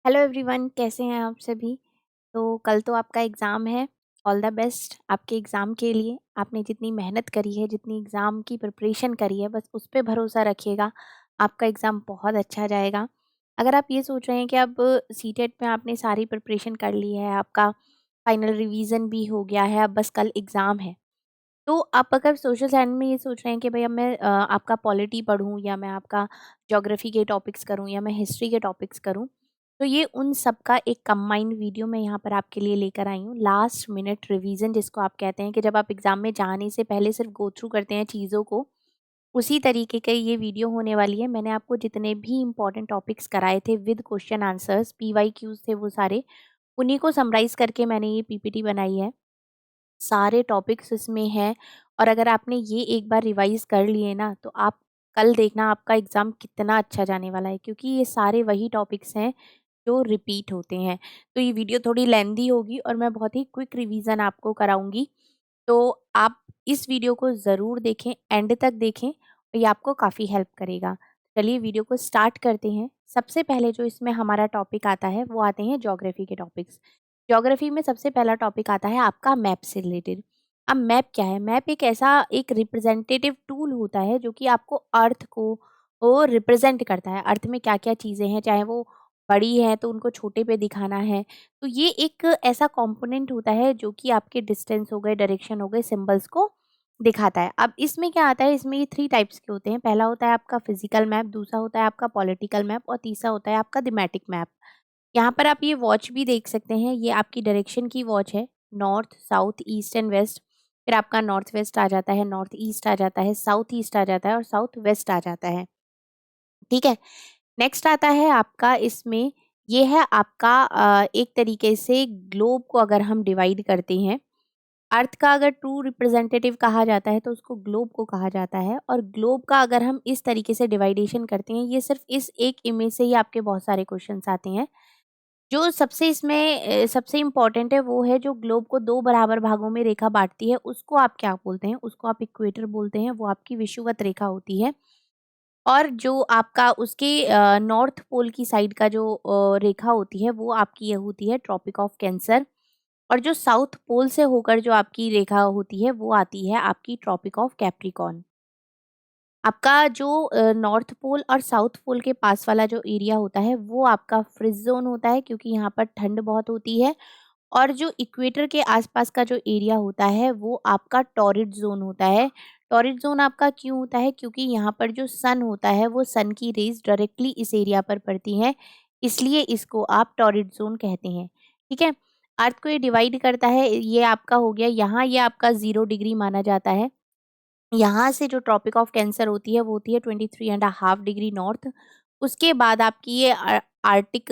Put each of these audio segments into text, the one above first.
Hello everyone, कैसे हैं आप सभी। तो कल तो आपका एग्ज़ाम है। ऑल द बेस्ट आपके एग्ज़ाम के लिए। आपने जितनी मेहनत करी है, जितनी एग्ज़ाम की प्रिपरेशन करी है, बस उस पे भरोसा रखिएगा। आपका एग्ज़ाम बहुत अच्छा जाएगा। अगर आप ये सोच रहे हैं कि अब सीटेट में आपने सारी प्रिपरेशन कर ली है, आपका फाइनल रिवीजन भी हो गया है, अब बस कल एग्ज़ाम है। तो आप अगर सोशल साइंस में ये सोच रहे हैं कि भई अब मैं आपका पॉलिटी पढ़ूँ या मैं आपका ज्योग्राफी के टॉपिक्स करूँ या मैं हिस्ट्री के टॉपिक्स करूँ, तो ये उन सब का एक कंबाइंड वीडियो मैं यहाँ पर आपके लिए लेकर आई हूँ। लास्ट मिनट रिवीजन जिसको आप कहते हैं कि जब आप एग्ज़ाम में जाने से पहले सिर्फ गो थ्रू करते हैं चीज़ों को, उसी तरीके का ये वीडियो होने वाली है। मैंने आपको जितने भी इम्पोर्टेंट टॉपिक्स कराए थे विद क्वेश्चन आंसर्स, पीवाईक्यूज़ थे वो सारे, उन्हीं को समराइज़ करके मैंने ये पीपीटी बनाई है। सारे टॉपिक्स इसमें हैं और अगर आपने ये एक बार रिवाइज़ कर लिए ना, तो आप कल देखना आपका एग्ज़ाम कितना अच्छा जाने वाला है, क्योंकि ये सारे वही टॉपिक्स हैं जो रिपीट होते हैं। तो ये वीडियो थोड़ी लेंदी होगी और मैं बहुत ही क्विक रिवीजन आपको कराऊँगी। तो आप इस वीडियो को ज़रूर देखें, एंड तक देखें और ये आपको काफ़ी हेल्प करेगा। चलिए वीडियो को स्टार्ट करते हैं। सबसे पहले जो इसमें हमारा टॉपिक आता है वो आते हैं ज्योग्राफी के टॉपिक्स। ज्योग्राफी में सबसे पहला टॉपिक आता है आपका मैप से रिलेटेड। अब मैप क्या है? मैप एक ऐसा एक रिप्रेजेंटेटिव टूल होता है जो कि आपको अर्थ को वो रिप्रेजेंट करता है। अर्थ में क्या-क्या चीज़ें हैं, चाहे वो बड़ी हैं तो उनको छोटे पे दिखाना है। तो ये एक ऐसा कंपोनेंट होता है जो कि आपके डिस्टेंस हो गए, डायरेक्शन हो गए, सिंबल्स को दिखाता है। अब इसमें क्या आता है, इसमें ये 3 टाइप्स के होते हैं। पहला होता है आपका फिजिकल मैप, दूसरा होता है आपका पॉलिटिकल मैप और तीसरा होता है आपका थीमेटिक मैप। यहाँ पर आप ये वॉच भी देख सकते हैं, ये आपकी डायरेक्शन की वॉच है। North, south, east and west. फिर आपका नॉर्थ वेस्ट आ जाता है, नॉर्थ ईस्ट आ जाता है, साउथ ईस्ट आ जाता है और साउथ वेस्ट आ जाता है। ठीक है? नेक्स्ट आता है आपका इसमें, ये है आपका एक तरीके से ग्लोब को अगर हम डिवाइड करते हैं, अर्थ का अगर ट्रू रिप्रेजेंटेटिव कहा जाता है तो उसको ग्लोब को कहा जाता है, और ग्लोब का अगर हम इस तरीके से डिवाइडेशन करते हैं, ये सिर्फ इस एक इमेज से ही आपके बहुत सारे क्वेश्चंस आते हैं। जो सबसे इसमें सबसे इम्पोर्टेंट है वो है जो ग्लोब को 2 बराबर भागों में रेखा बाँटती है, उसको आप क्या बोलते हैं? उसको आप इक्वेटर बोलते हैं, वो आपकी विषुवत रेखा होती है। और जो आपका उसके नॉर्थ पोल की साइड का जो रेखा होती है वो आपकी ये होती है ट्रॉपिक ऑफ कैंसर, और जो साउथ पोल से होकर जो आपकी रेखा होती है वो आती है आपकी ट्रॉपिक ऑफ कैप्रिकॉर्न। आपका जो नॉर्थ पोल और साउथ पोल के पास वाला जो एरिया होता है वो आपका फ्रिज ज़ोन होता है, क्योंकि यहाँ पर ठंड बहुत होती है। और जो इक्वेटर के आसपास का जो एरिया होता है वो आपका टॉरिड ज़ोन होता है। टॉरिड ज़ोन आपका क्यों होता है? क्योंकि यहाँ पर जो सन होता है वो सन की रेज़ डायरेक्टली इस एरिया पर पड़ती हैं, इसलिए इसको आप टॉरिड ज़ोन कहते हैं। ठीक है? अर्थ को ये डिवाइड करता है, ये आपका हो गया यहाँ, ये आपका 0 डिग्री माना जाता है। यहाँ से जो ट्रॉपिक ऑफ कैंसर होती है वो होती है 23.5 डिग्री नॉर्थ। उसके बाद आपकी ये आर्टिक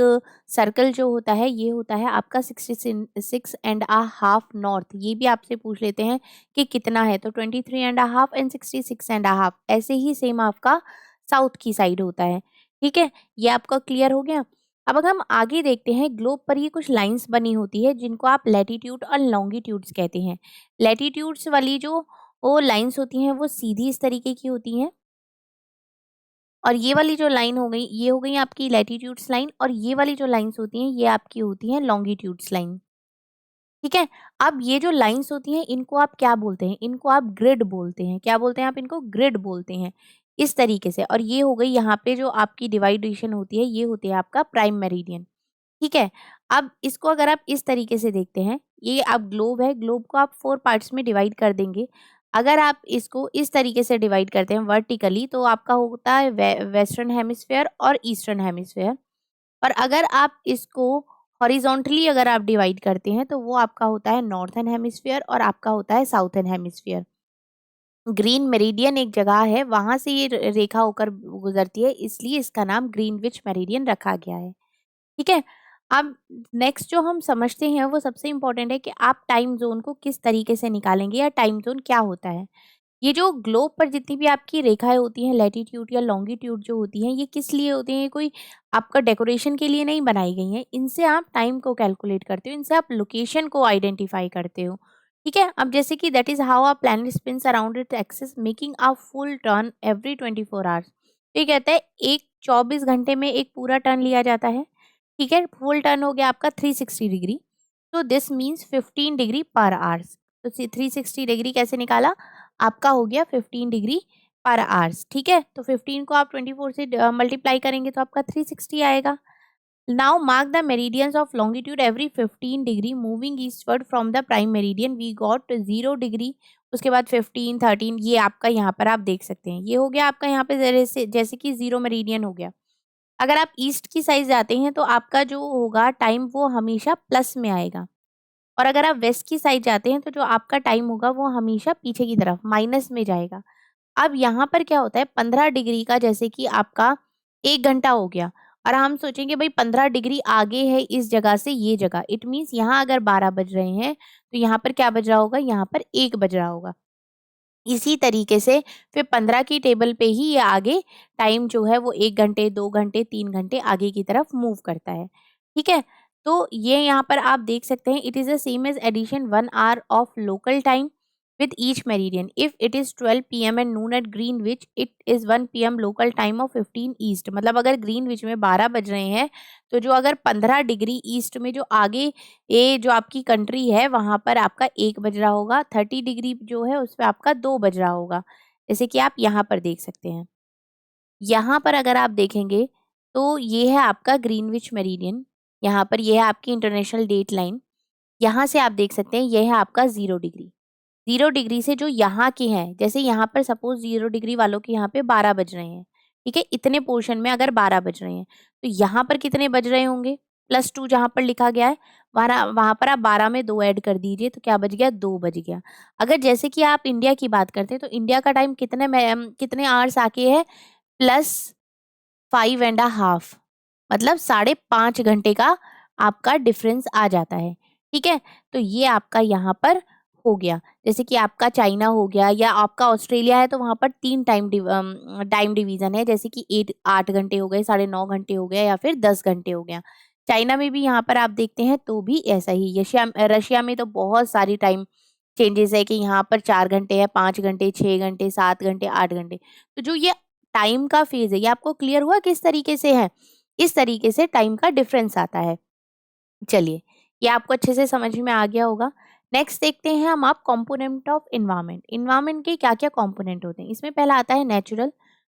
सर्कल जो होता है ये होता है आपका 66.5 नॉर्थ। ये भी आपसे पूछ लेते हैं कि कितना है, तो 23.5 एंड 66.5 ऐसे ही सेम आपका साउथ की साइड होता है। ठीक है, ये आपका क्लियर हो गया। अब अगर हम आगे देखते हैं, ग्लोब पर ये कुछ लाइंस बनी होती है जिनको आप लैटिट्यूड और लॉन्गिट्यूड्स कहते हैं। लैटिट्यूड्स वाली जो वो लाइन्स होती हैं वो सीधी इस तरीके की होती हैं, और ये वाली जो लाइन हो गई, ये हो गई आपकी लैटिट्यूड्स लाइन, और ये वाली जो लाइन्स होती हैं ये आपकी होती हैं लॉन्गिट्यूड्स लाइन। ठीक है? अब ये जो लाइन्स होती हैं इनको आप क्या बोलते हैं? इनको आप ग्रिड बोलते हैं। क्या बोलते हैं आप इनको? ग्रिड बोलते हैं। इस तरीके से, और ये हो गई यहाँ पे जो आपकी डिवाइडेशन होती है ये होती है आपका प्राइम मेरिडियन। ठीक है? अब इसको अगर आप इस तरीके से देखते हैं, ये अब ग्लोब है, ग्लोब को आप 4 पार्ट्स में डिवाइड कर देंगे। अगर आप इसको इस तरीके से डिवाइड करते हैं वर्टिकली, तो आपका होता है वेस्टर्न हेमिस्फीयर और ईस्टर्न हेमिस्फीयर। और अगर आप इसको हॉरिजॉन्टली अगर आप डिवाइड करते हैं, तो वो आपका होता है नॉर्थर्न हेमिस्फीयर और आपका होता है साउथर्न हेमिस्फीयर। ग्रीन मेरिडियन एक जगह है, वहाँ से ये रेखा होकर गुजरती है, इसलिए इसका नाम ग्रीनविच मेरिडियन रखा गया है। ठीक है? अब नेक्स्ट जो हम समझते हैं वो सबसे इम्पोर्टेंट है कि आप टाइम ज़ोन को किस तरीके से निकालेंगे, या टाइम ज़ोन क्या होता है? ये जो ग्लोब पर जितनी भी आपकी रेखाएँ होती हैं, लैटिट्यूड या लॉन्गिट्यूड जो होती हैं, ये किस लिए होती हैं? ये कोई आपका डेकोरेशन के लिए नहीं बनाई गई हैं। इनसे आप टाइम को कैलकुलेट करते हो, इनसे आप लोकेशन को आइडेंटिफ़ाई करते हो। ठीक है? अब जैसे कि that is how a planet spins around its axis making a full turn every 24 hours. तो ये कहता है एक 24 घंटे में एक पूरा टर्न लिया जाता है। ठीक है, फुल टर्न हो गया आपका 360 डिग्री, तो दिस मीन्स 15 डिग्री पर आवर्स। तो 360 डिग्री कैसे निकाला, आपका हो गया 15 डिग्री पर आवर्स। ठीक है, तो 15 को आप 24 से मल्टीप्लाई करेंगे तो आपका 360 आएगा। Now mark the meridians of longitude every 15 degree moving eastward from the prime meridian, we got 0 degree, उसके बाद 15, 13, ये आपका यहाँ पर आप देख सकते हैं, ये हो गया आपका यहाँ पे जैसे कि 0 मेरिडियन हो गया। अगर आप ईस्ट की साइड जाते हैं तो आपका जो होगा टाइम वो हमेशा प्लस में आएगा, और अगर आप वेस्ट की साइड जाते हैं तो जो आपका टाइम होगा वो हमेशा पीछे की तरफ माइनस में जाएगा। अब यहाँ पर क्या होता है, 15 डिग्री का जैसे कि आपका 1 घंटा हो गया, और हम सोचेंगे भाई 15 डिग्री आगे है इस जगह से ये जगह, इट मीन्स यहाँ अगर 12 बज रहे हैं तो यहाँ पर क्या बज रहा होगा, यहाँ पर 1 बज रहा होगा। इसी तरीके से फिर 15 की टेबल पे ही ये आगे टाइम जो है वो 1 घंटे, 2 घंटे, 3 घंटे आगे की तरफ मूव करता है। ठीक है? तो ये यहाँ पर आप देख सकते हैं, it is the same as addition 1 hour of local time with each meridian. If it is 12 p.m. and noon at Greenwich, it is 1 p.m. local time of 15 east. मतलब अगर ग्रीनविच में 12 बज रहे हैं तो जो अगर 15 डिग्री ईस्ट में जो आगे ये जो आपकी कंट्री है वहां पर आपका 1 बज रहा होगा, 30 डिग्री जो है उस पर आपका 2 बज रहा होगा, जैसे कि आप यहाँ पर देख सकते हैं। यहाँ पर अगर आप देखेंगे तो ये है आपका ग्रीनविच मेरिडियन, यहाँ पर ये है आपकी इंटरनेशनल डेट लाइन, यहाँ से आप देख सकते हैं ये है आपका 0 डिग्री। 0 डिग्री से जो यहाँ के हैं, जैसे यहाँ पर सपोज 0 डिग्री वालों के यहाँ पे 12 बज रहे हैं, ठीक है, इतने पोर्शन में अगर 12 बज रहे हैं तो यहाँ पर कितने बज रहे होंगे, +2 जहाँ पर लिखा गया है, वहाँ पर आप 12 में 2 ऐड कर दीजिए तो क्या बज गया, 2 बज गया। अगर जैसे कि आप इंडिया की बात करते हैं तो इंडिया का टाइम कितने आवर्स आके है, +5.5, मतलब 5.5 घंटे का आपका डिफरेंस आ जाता है। ठीक है, तो ये आपका यहाँ पर हो गया। जैसे कि आपका चाइना हो गया या आपका ऑस्ट्रेलिया है तो वहाँ पर 3 टाइम डिवीज़न है, जैसे कि 8 घंटे हो गए, 9.5 घंटे हो गया या फिर 10 घंटे हो गया। चाइना में भी यहाँ पर आप देखते हैं तो भी ऐसा ही, रशिया में तो बहुत सारी टाइम चेंजेस है कि यहाँ पर 4 घंटे है, 5 घंटे, 6 घंटे, 7 घंटे, 8 घंटे। तो जो ये टाइम का फेज़ है, ये आपको क्लियर हुआ किस तरीके से है? इस तरीके से टाइम का डिफरेंस आता है। चलिए, ये आपको अच्छे से समझ में आ गया होगा। नेक्स्ट देखते हैं हम आप कंपोनेंट ऑफ एनवायरनमेंट। एनवायरनमेंट के क्या-क्या कंपोनेंट होते हैं? इसमें पहला आता है नेचुरल,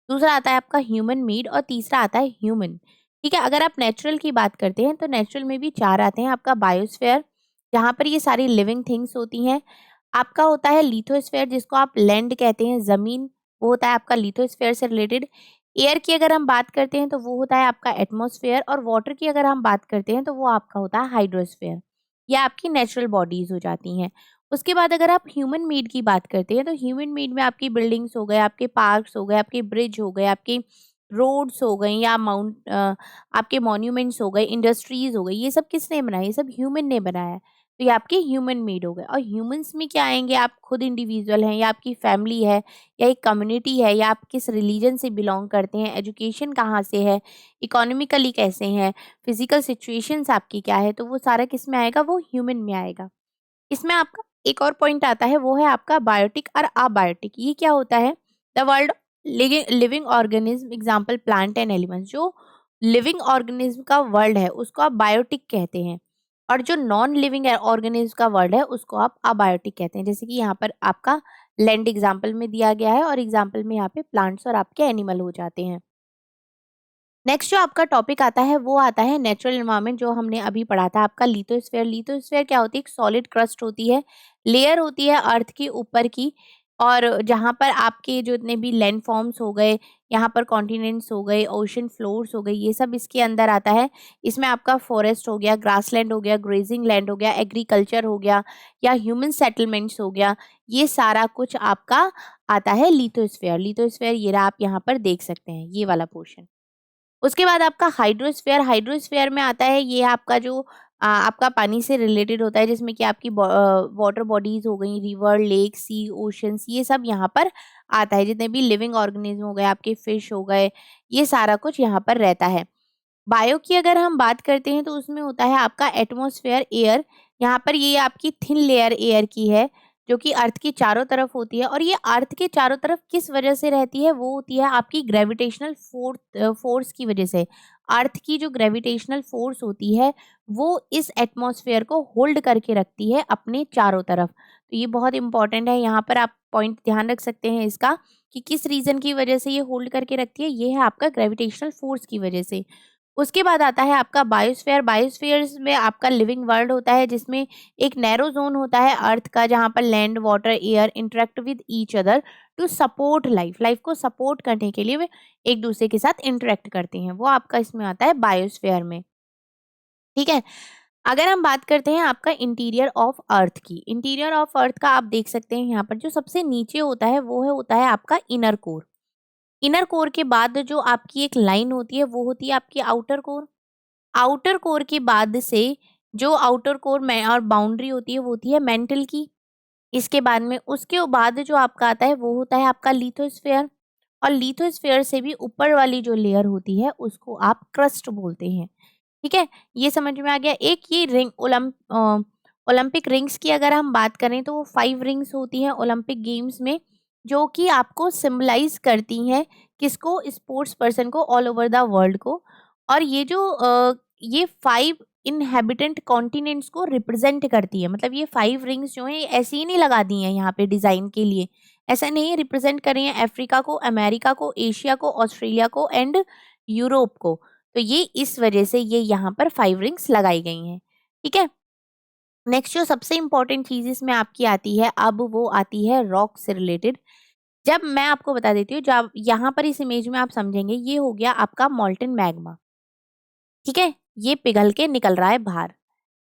दूसरा आता है आपका ह्यूमन मेड और तीसरा आता है ह्यूमन। ठीक है, अगर आप नेचुरल की बात करते हैं तो नेचुरल में भी 4 आते हैं। आपका बायोस्फीयर, जहाँ पर ये सारी लिविंग थिंग्स होती हैं। आपका होता है लिथोस्फीयर, जिसको आप लैंड कहते हैं, ज़मीन, वो होता है आपका लिथोस्फीयर से रिलेटेड। एयर की अगर हम बात करते हैं तो वो होता है आपका एटमॉस्फेयर, और वाटर की अगर हम बात करते हैं तो वो आपका होता है हाइड्रोस्फेयर। ये आपकी नेचुरल बॉडीज हो जाती हैं। उसके बाद अगर आप ह्यूमन मेड की बात करते हैं तो ह्यूमन मेड में आपकी बिल्डिंग्स हो गए, आपके पार्क्स हो गए, आपके ब्रिज हो गए, आपके रोड्स हो गई या आपके मॉन्यूमेंट्स हो गए, इंडस्ट्रीज हो गई, ये सब किसने बनाया? ये सब ह्यूमन ने बनाया है। तो ये आपके ह्यूमन मेड हो गए। और ह्यूमंस में क्या आएंगे, आप खुद इंडिविजुअल हैं या आपकी फैमिली है या एक कम्युनिटी है या आप किस रिलीजन से बिलोंग करते हैं, एजुकेशन कहाँ से है, इकोनॉमिकली कैसे हैं, फिजिकल सिचुएशंस आपकी क्या है, तो वो सारा किस में आएगा, वो ह्यूमन में आएगा। इसमें आपका एक और पॉइंट आता है, वो है आपका बायोटिक और अबायोटिक। ये क्या होता है? The world living organism, example plant and elements. जो लिविंग ऑर्गेनिज्म का वर्ल्ड है उसको आप बायोटिक कहते हैं, और जो नॉन लिविंग ऑर्गेनिज्म का वर्ल्ड है उसको आप अबायोटिक कहते हैं। जैसे कि यहाँ पर आपका लैंड एग्जाम्पल में दिया गया है, और एग्जाम्पल में यहाँ पे प्लांट्स और आपके एनिमल हो जाते हैं। नेक्स्ट जो आपका टॉपिक आता है वो आता है नेचुरल एनवायरनमेंट, जो हमने अभी पढ़ा था आपका लिथोस्फीयर। लिथोस्फीयर क्या होती है? एक सॉलिड क्रस्ट होती है, लेयर होती है अर्थ के ऊपर की, और जहाँ पर आपके जो इतने भी लैंड फॉर्म्स हो गए, यहाँ पर कॉन्टिनेंट्स हो गए, ओशन फ्लोर्स हो गए, ये सब इसके अंदर आता है। इसमें आपका फॉरेस्ट हो गया, ग्रासलैंड हो गया, ग्रेजिंग लैंड हो गया, एग्रीकल्चर हो गया, या ह्यूमन सेटलमेंट्स हो गया, ये सारा कुछ आपका आता है लिथोस्फीयर। लिथोस्फीयर ये रहा, आप यहाँ पर देख सकते हैं ये वाला पोर्शन। उसके बाद आपका हाइड्रोस्फीयर। हाइड्रोस्फीयर में आता है ये आपका जो आपका पानी से रिलेटेड होता है, जिसमें कि आपकी वाटर बॉडीज हो गई, रिवर, लेक, सी, ओशंस, ये सब यहाँ पर आता है। जितने भी लिविंग ऑर्गेनिज्म हो गए, आपके फिश हो गए, ये सारा कुछ यहाँ पर रहता है। बायो की अगर हम बात करते हैं तो उसमें होता है आपका एटमॉस्फेयर, एयर। यहाँ पर ये आपकी थिन लेयर एयर की है, जो कि अर्थ के चारों तरफ होती है। और ये अर्थ के चारों तरफ किस वजह से रहती है, वो होती है आपकी ग्रेविटेशनल फोर्स की वजह से। अर्थ की जो ग्रेविटेशनल फोर्स होती है वो इस एटमॉस्फेयर को होल्ड करके रखती है अपने चारों तरफ। तो ये बहुत इंपॉर्टेंट है, यहाँ पर आप पॉइंट ध्यान रख सकते हैं इसका कि किस रीजन की वजह से ये होल्ड करके रखती है। ये है आपका ग्रेविटेशनल फोर्स की वजह से। उसके बाद आता है आपका बायोस्फीयर। बायोस्फीयर में आपका लिविंग वर्ल्ड होता है, जिसमें एक नैरो जोन होता है अर्थ का, जहाँ पर land, water, air interact with each other to support life. Life को सपोर्ट करने के लिए वे एक दूसरे के साथ इंटरेक्ट करते हैं, वो आपका इसमें आता है बायोस्फीयर में। ठीक है। अगर हम बात करते हैं आपका इंटीरियर ऑफ अर्थ की, इंटीरियर ऑफ अर्थ का आप देख सकते हैं यहाँ पर जो सबसे नीचे होता है वो होता है आपका इनर कोर। इनर कोर के बाद जो आपकी एक लाइन होती है वो होती है आपकी आउटर कोर। आउटर कोर के बाद से जो आउटर कोर में और बाउंड्री होती है वो होती है मेंटल की। इसके बाद में उसके बाद जो आपका आता है वो होता है आपका लिथोस्फेयर। और लिथोस्फेयर से भी ऊपर वाली जो लेयर होती है उसको आप क्रस्ट बोलते हैं। ठीक है, ये समझ में आ गया। एक ये रिंग ओलंपिक रिंग्स की अगर हम बात करें तो वो 5 रिंग्स होती हैं ओलंपिक गेम्स में, जो कि आपको सिंबलाइज करती हैं किसको, स्पोर्ट्स पर्सन को ऑल ओवर द वर्ल्ड को। और ये 5 इनहेबिटेंट कॉन्टिनेंट्स को रिप्रेजेंट करती है। मतलब ये 5 रिंग्स जो हैं ऐसे ही नहीं लगा दी हैं यहाँ पे डिजाइन के लिए, ऐसा नहीं, रिप्रेजेंट कर रही हैं अफ्रीका को, अमेरिका को, एशिया को, ऑस्ट्रेलिया को एंड यूरोप को। तो ये इस वजह से ये यहाँ पर 5 रिंग्स लगाई गई हैं। ठीक है। नेक्स्ट जो सबसे इंपॉर्टेंट चीज इसमें आपकी आती है, अब वो आती है रॉक से रिलेटेड। जब मैं आपको बता देती हूँ, जब यहाँ पर इस इमेज में आप समझेंगे, ये हो गया आपका मॉल्टन मैग्मा। ठीक है, ये पिघल के निकल रहा है बाहर।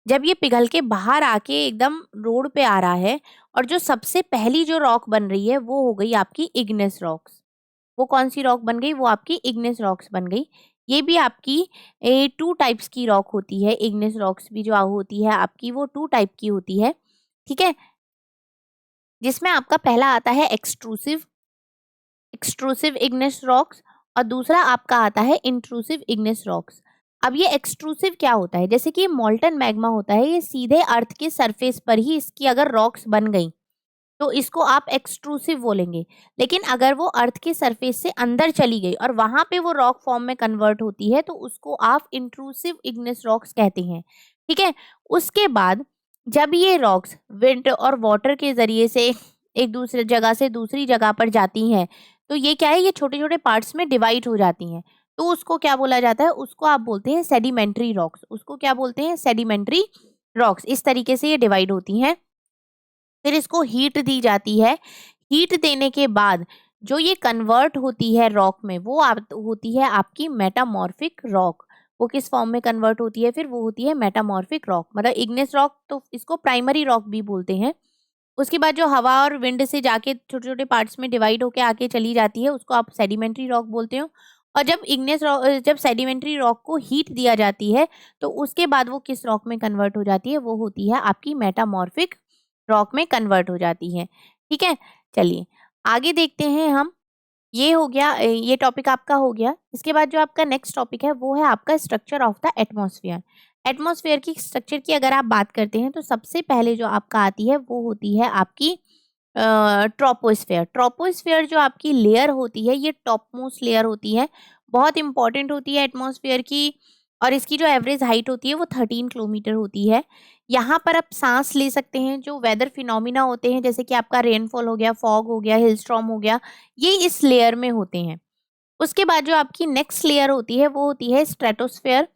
जब ये पिघल के बाहर आके एकदम रोड पे आ रहा है, और जो सबसे पहली जो रॉक बन रही है वो हो गई आपकी इग्नेस रॉक्स। वो कौन सी रॉक बन गई, वो आपकी इग्नेस रॉक्स बन गई। ये भी आपकी 2 टाइप्स की रॉक होती है। इग्नेस रॉक्स भी जो होती है आपकी वो 2 टाइप की होती है। ठीक है, जिसमें आपका पहला आता है एक्सट्रूसिव एक्सट्रूसिव इग्नेस रॉक्स, और दूसरा आपका आता है इंट्रूसिव इग्नेस रॉक्स। अब ये एक्सट्रूसिव क्या होता है, जैसे कि मॉल्टन मैग्मा होता है, ये सीधे अर्थ के सरफेस पर ही इसकी अगर रॉक्स बन गई तो इसको आप एक्सट्रूसिव बोलेंगे। लेकिन अगर वो अर्थ के सरफेस से अंदर चली गई और वहां पे वो रॉक फॉर्म में कन्वर्ट होती है तो उसको आप इंट्रूसिव इग्नेस रॉक्स कहते हैं। ठीक है। उसके बाद जब ये रॉक्स विंड और वाटर के जरिए से एक दूसरे जगह से दूसरी जगह पर जाती हैं, तो ये क्या है, ये छोटे छोटे पार्ट्स में डिवाइड हो जाती हैं। तो उसको क्या बोला जाता है, उसको आप बोलते हैं सेडिमेंट्री रॉक्स। उसको क्या बोलते हैं, सेडिमेंट्री रॉक्स। इस तरीके से ये डिवाइड होती हैं। फिर इसको हीट दी जाती है। हीट देने के बाद जो ये कन्वर्ट होती है रॉक में, वो होती है आपकी मेटामॉर्फिक रॉक। वो किस फॉर्म में कन्वर्ट होती है, फिर वो होती है मेटामॉर्फिक रॉक। मतलब इग्नेस रॉक तो इसको प्राइमरी रॉक भी बोलते हैं। उसके बाद जो हवा और विंड से जाके छोटे छोटे पार्ट्स में डिवाइड होके आके चली जाती है उसको आप सेडिमेंट्री रॉक बोलते हो। और जब सेडिमेंट्री रॉक को हीट दिया जाती है तो उसके बाद वो किस रॉक में कन्वर्ट हो जाती है, वो होती है आपकी मेटामॉर्फिक रॉक में कन्वर्ट हो जाती है। ठीक है, चलिए आगे देखते हैं हम। ये हो गया, ये टॉपिक आपका हो गया। इसके बाद जो आपका नेक्स्ट टॉपिक है वो है आपका structure of the atmosphere. Atmosphere की स्ट्रक्चर की अगर आप बात करते हैं तो सबसे पहले जो आपका आती है वो होती है आपकी ट्रोपोस्फेयर। ट्रोपोस्फेयर जो आपकी लेयर होती है ये टॉप मोस्ट लेयर होती है, बहुत इंपॉर्टेंट होती है एटमॉस्फेयर की। और इसकी जो एवरेज हाइट होती है वो 13 किलोमीटर होती है। यहाँ पर आप सांस ले सकते हैं। जो वेदर फिनोमिना होते हैं जैसे कि आपका रेनफॉल हो गया, फॉग हो गया, हिलस्टॉर्म हो गया, ये इस लेयर में होते हैं। उसके बाद जो आपकी नेक्स्ट लेयर होती है वो होती है स्ट्रेटोस्फेयर।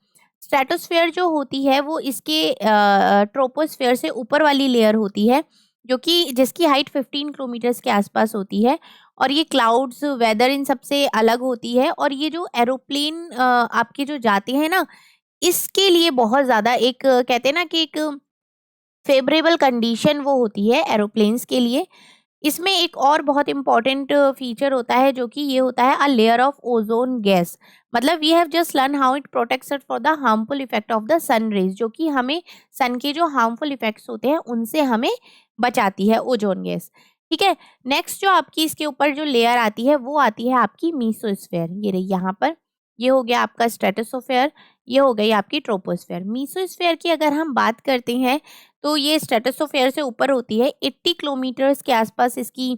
स्ट्रेटोस्फेयर जो होती है वो इसके ट्रोपोस्फेयर से ऊपर वाली लेयर होती है, जो कि जिसकी हाइट 15 किलोमीटर्स के आसपास होती है। और ये क्लाउड्स, वेदर इन सबसे अलग होती है। और ये जो एरोप्लेन आपके जो जाते हैं ना, इसके लिए बहुत ज़्यादा एक कहते हैं ना कि एक फेवरेबल कंडीशन वो होती है एरोप्लेन्स के लिए। इसमें एक और बहुत इंपॉर्टेंट फीचर होता है जो कि ये होता है a layer of ozone gas. मतलब we have just learn how it protects us for the harmful effect of the sun rays, जो कि हमें सन के जो हार्मफुल इफेक्ट्स होते हैं उनसे हमें बचाती है ओजोन गैस। ठीक है। नेक्स्ट जो आपकी इसके ऊपर जो लेयर आती है वो आती है आपकी मीसोस्फेयर। ये रही यहाँ पर। ये हो गया आपका स्ट्रेटोस्फेयर, ये हो गई आपकी ट्रोपोस्फेयर। मीसोस्फेयर की अगर हम बात करते हैं तो ये स्ट्रेटोस्फेयर से ऊपर होती है, 80 किलोमीटर्स के आसपास इसकी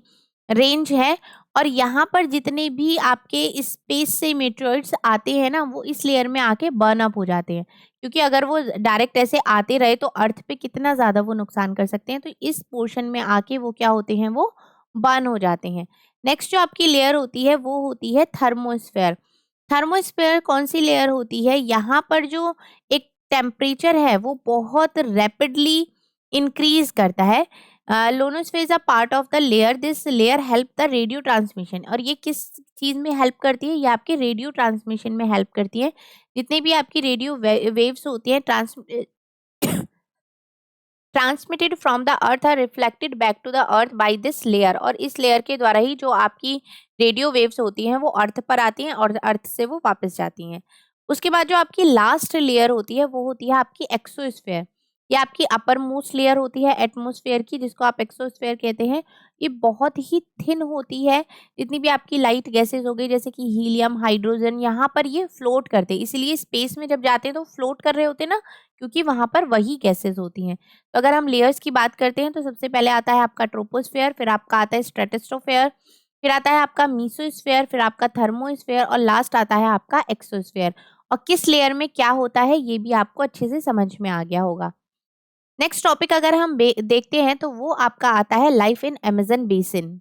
रेंज है। और यहाँ पर जितने भी आपके स्पेस से मेटेरियल्स आते हैं ना, वो इस लेयर में आके बर्न अप हो जाते हैं, क्योंकि अगर वो डायरेक्ट ऐसे आते रहे तो अर्थ पे कितना ज़्यादा वो नुकसान कर सकते हैं। तो इस पोर्शन में आके वो क्या होते हैं, वो बर्न हो जाते हैं। नेक्स्ट जो आपकी लेयर होती है वो होती है थर्मोस्फेयर। थर्मोस्फेयर कौन सी लेयर होती है, यहाँ पर जो एक टेम्परेचर है वो बहुत रैपिडली इंक्रीज करता है। Ionosphere is a part of the layer, this layer help the radio transmission. और ये किस चीज में हेल्प करती है, ये आपके रेडियो ट्रांसमिशन में हेल्प करती है। जितने भी आपकी रेडियो वेव्स होती हैं transmitted from the earth are reflected back to the earth by this layer. और इस लेयर के द्वारा ही जो आपकी रेडियो वेव्स होती हैं वो अर्थ पर आती हैं और अर्थ से वो वापस जाती हैं। उसके बाद जो आपकी लास्ट लेयर होती है वो होती है आपकी एक्सोस्फेयर। ये आपकी अपर मोस्ट लेयर होती है एटमोस्फेयर की, जिसको आप एक्सोस्फेयर कहते हैं। ये बहुत ही थिन होती है। जितनी भी आपकी लाइट गैसेस हो गई जैसे कि हीलियम, हाइड्रोजन, यहाँ पर ये फ्लोट करते हैं। इसीलिए स्पेस में जब जाते हैं तो फ्लोट कर रहे होते हैं ना, क्योंकि वहां पर वही गैसेस होती हैं। तो अगर हम लेयर्स की बात करते हैं तो सबसे पहले आता है आपका ट्रोपोस्फेयर, फिर आपका आता है स्ट्रेटोस्फेयर, फिर आता है आपका मीसोस्फेयर, फिर आपका थर्मोस्फेयर और लास्ट आता है आपका एक्सोस्फेयर। और किस लेयर में क्या होता है ये भी आपको अच्छे से समझ में आ गया होगा। नेक्स्ट टॉपिक अगर हम देखते हैं तो वो आपका आता है लाइफ इन अमेजन बेसिन।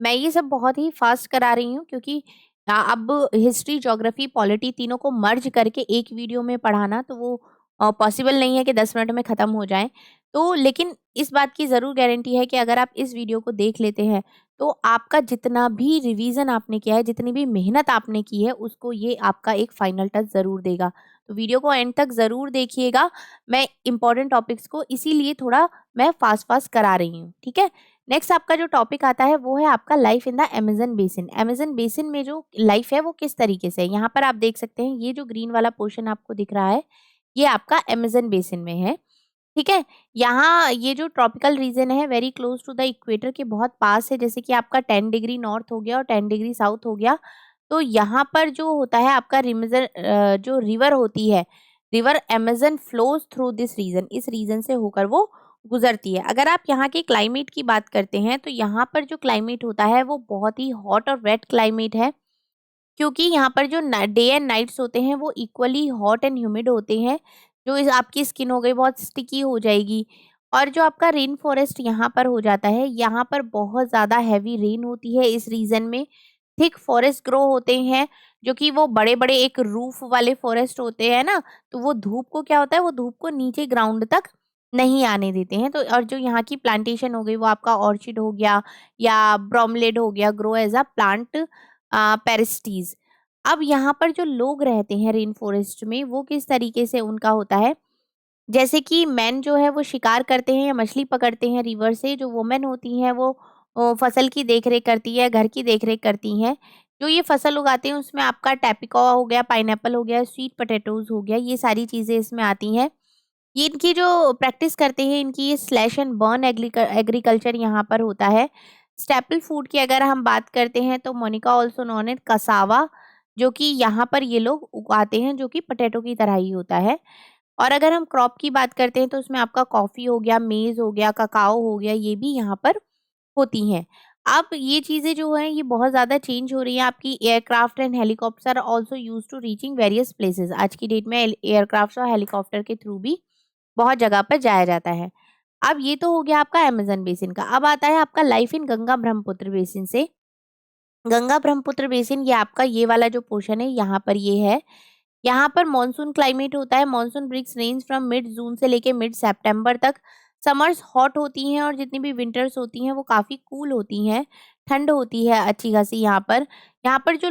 मैं ये सब बहुत ही फास्ट करा रही हूँ क्योंकि अब हिस्ट्री, ज्योग्राफी, पॉलिटी तीनों को मर्ज करके एक वीडियो में पढ़ाना तो वो पॉसिबल नहीं है कि 10 मिनट में ख़त्म हो जाए। तो लेकिन इस बात की ज़रूर गारंटी है कि अगर आप इस वीडियो को देख लेते हैं तो आपका जितना भी रिवीजन आपने किया है, जितनी भी मेहनत आपने की है, उसको ये आपका एक फाइनल टच ज़रूर देगा। तो वीडियो को एंड तक ज़रूर देखिएगा। मैं इंपॉर्टेंट टॉपिक्स को इसीलिए थोड़ा मैं फास्ट फास्ट करा रही हूँ, ठीक है। नेक्स्ट आपका जो टॉपिक आता है वो है आपका life in the Amazon basin. Amazon basin में जो लाइफ है वो किस तरीके से है, यहाँ पर आप देख सकते हैं ये जो ग्रीन वाला पोर्शन आपको दिख रहा है ये आपका अमेजन बेसिन में है, ठीक है। यहाँ ये जो ट्रॉपिकल रीजन है very close to the equator के बहुत पास है, जैसे कि आपका 10 डिग्री नॉर्थ हो गया और 10 डिग्री साउथ हो गया। तो यहाँ पर जो होता है आपका जो रिवर होती है, river Amazon flows through this region, इस रीजन से होकर वो गुजरती है। अगर आप यहाँ के क्लाइमेट की बात करते हैं तो यहाँ पर जो क्लाइमेट होता है वो बहुत ही हॉट और वेट क्लाइमेट है, क्योंकि यहाँ पर जो डे एंड नाइट्स होते हैं वो इक्वली हॉट एंड ह्यूमिड होते हैं। जो इस आपकी स्किन हो गई बहुत स्टिकी हो जाएगी। और जो आपका रेन फॉरेस्ट यहाँ पर हो जाता है, यहाँ पर बहुत ज़्यादा हैवी रेन होती है इस रीजन में। थिक फॉरेस्ट ग्रो होते हैं, जो कि वो बड़े बड़े एक रूफ वाले फॉरेस्ट होते हैं ना, तो वो धूप को क्या होता है, वो धूप को नीचे ग्राउंड तक नहीं आने देते हैं। तो और जो यहाँ की प्लांटेशन हो गई वो आपका ऑर्चिड हो गया या ब्रोमलेड हो गया, ग्रो एज अ प्लांट पेरिस्टीज। अब यहाँ पर जो लोग रहते हैं रेन फॉरेस्ट में वो किस तरीके से उनका होता है, जैसे कि मैन जो है वो शिकार करते हैं या मछली पकड़ते हैं रिवर से, जो वुमेन होती हैं वो फसल की देखरेख करती है, घर की देखरेख करती हैं। जो ये फसल उगाते हैं उसमें आपका टैपिका हो गया, पाइनएप्पल हो गया, स्वीट पोटैटोज हो गया, ये सारी चीज़ें इसमें आती हैं। ये इनकी जो प्रैक्टिस करते हैं इनकी ये स्लैश एंड बर्न एग्रीकल्चर यहाँ पर होता है। स्टेपल फूड की अगर हम बात करते हैं तो manioc also known as cassava, जो कि यहाँ पर ये लोग उगाते हैं, जो कि पोटैटो की तरह ही होता है। और अगर हम क्रॉप की बात करते हैं तो उसमें आपका कॉफ़ी हो गया, मेज़ हो गया, ककाओ हो गया, ये भी यहाँ पर होती हैं। अब ये चीज़ें जो हैं ये बहुत ज़्यादा चेंज हो रही हैं। आपकी aircraft and helicopter also used to reaching various places. आज की डेट में एयरक्राफ्ट और हेलीकॉप्टर के थ्रू भी बहुत जगह पर जाया जाता है। अब ये तो हो गया आपका अमेज़न बेसिन का। अब आता है आपका life in Ganga Brahmaputra basin से। गंगा ब्रह्मपुत्र बेसिन ये आपका ये वाला जो पोर्शन है यहाँ पर ये है। यहाँ पर मॉनसून क्लाइमेट होता है। Monsoon breaks range from mid June से लेके मिड सितंबर तक। समर्स हॉट होती हैं और जितनी भी विंटर्स होती हैं वो काफ़ी कूल होती हैं, ठंड होती है अच्छी खासी यहाँ पर। यहाँ पर जो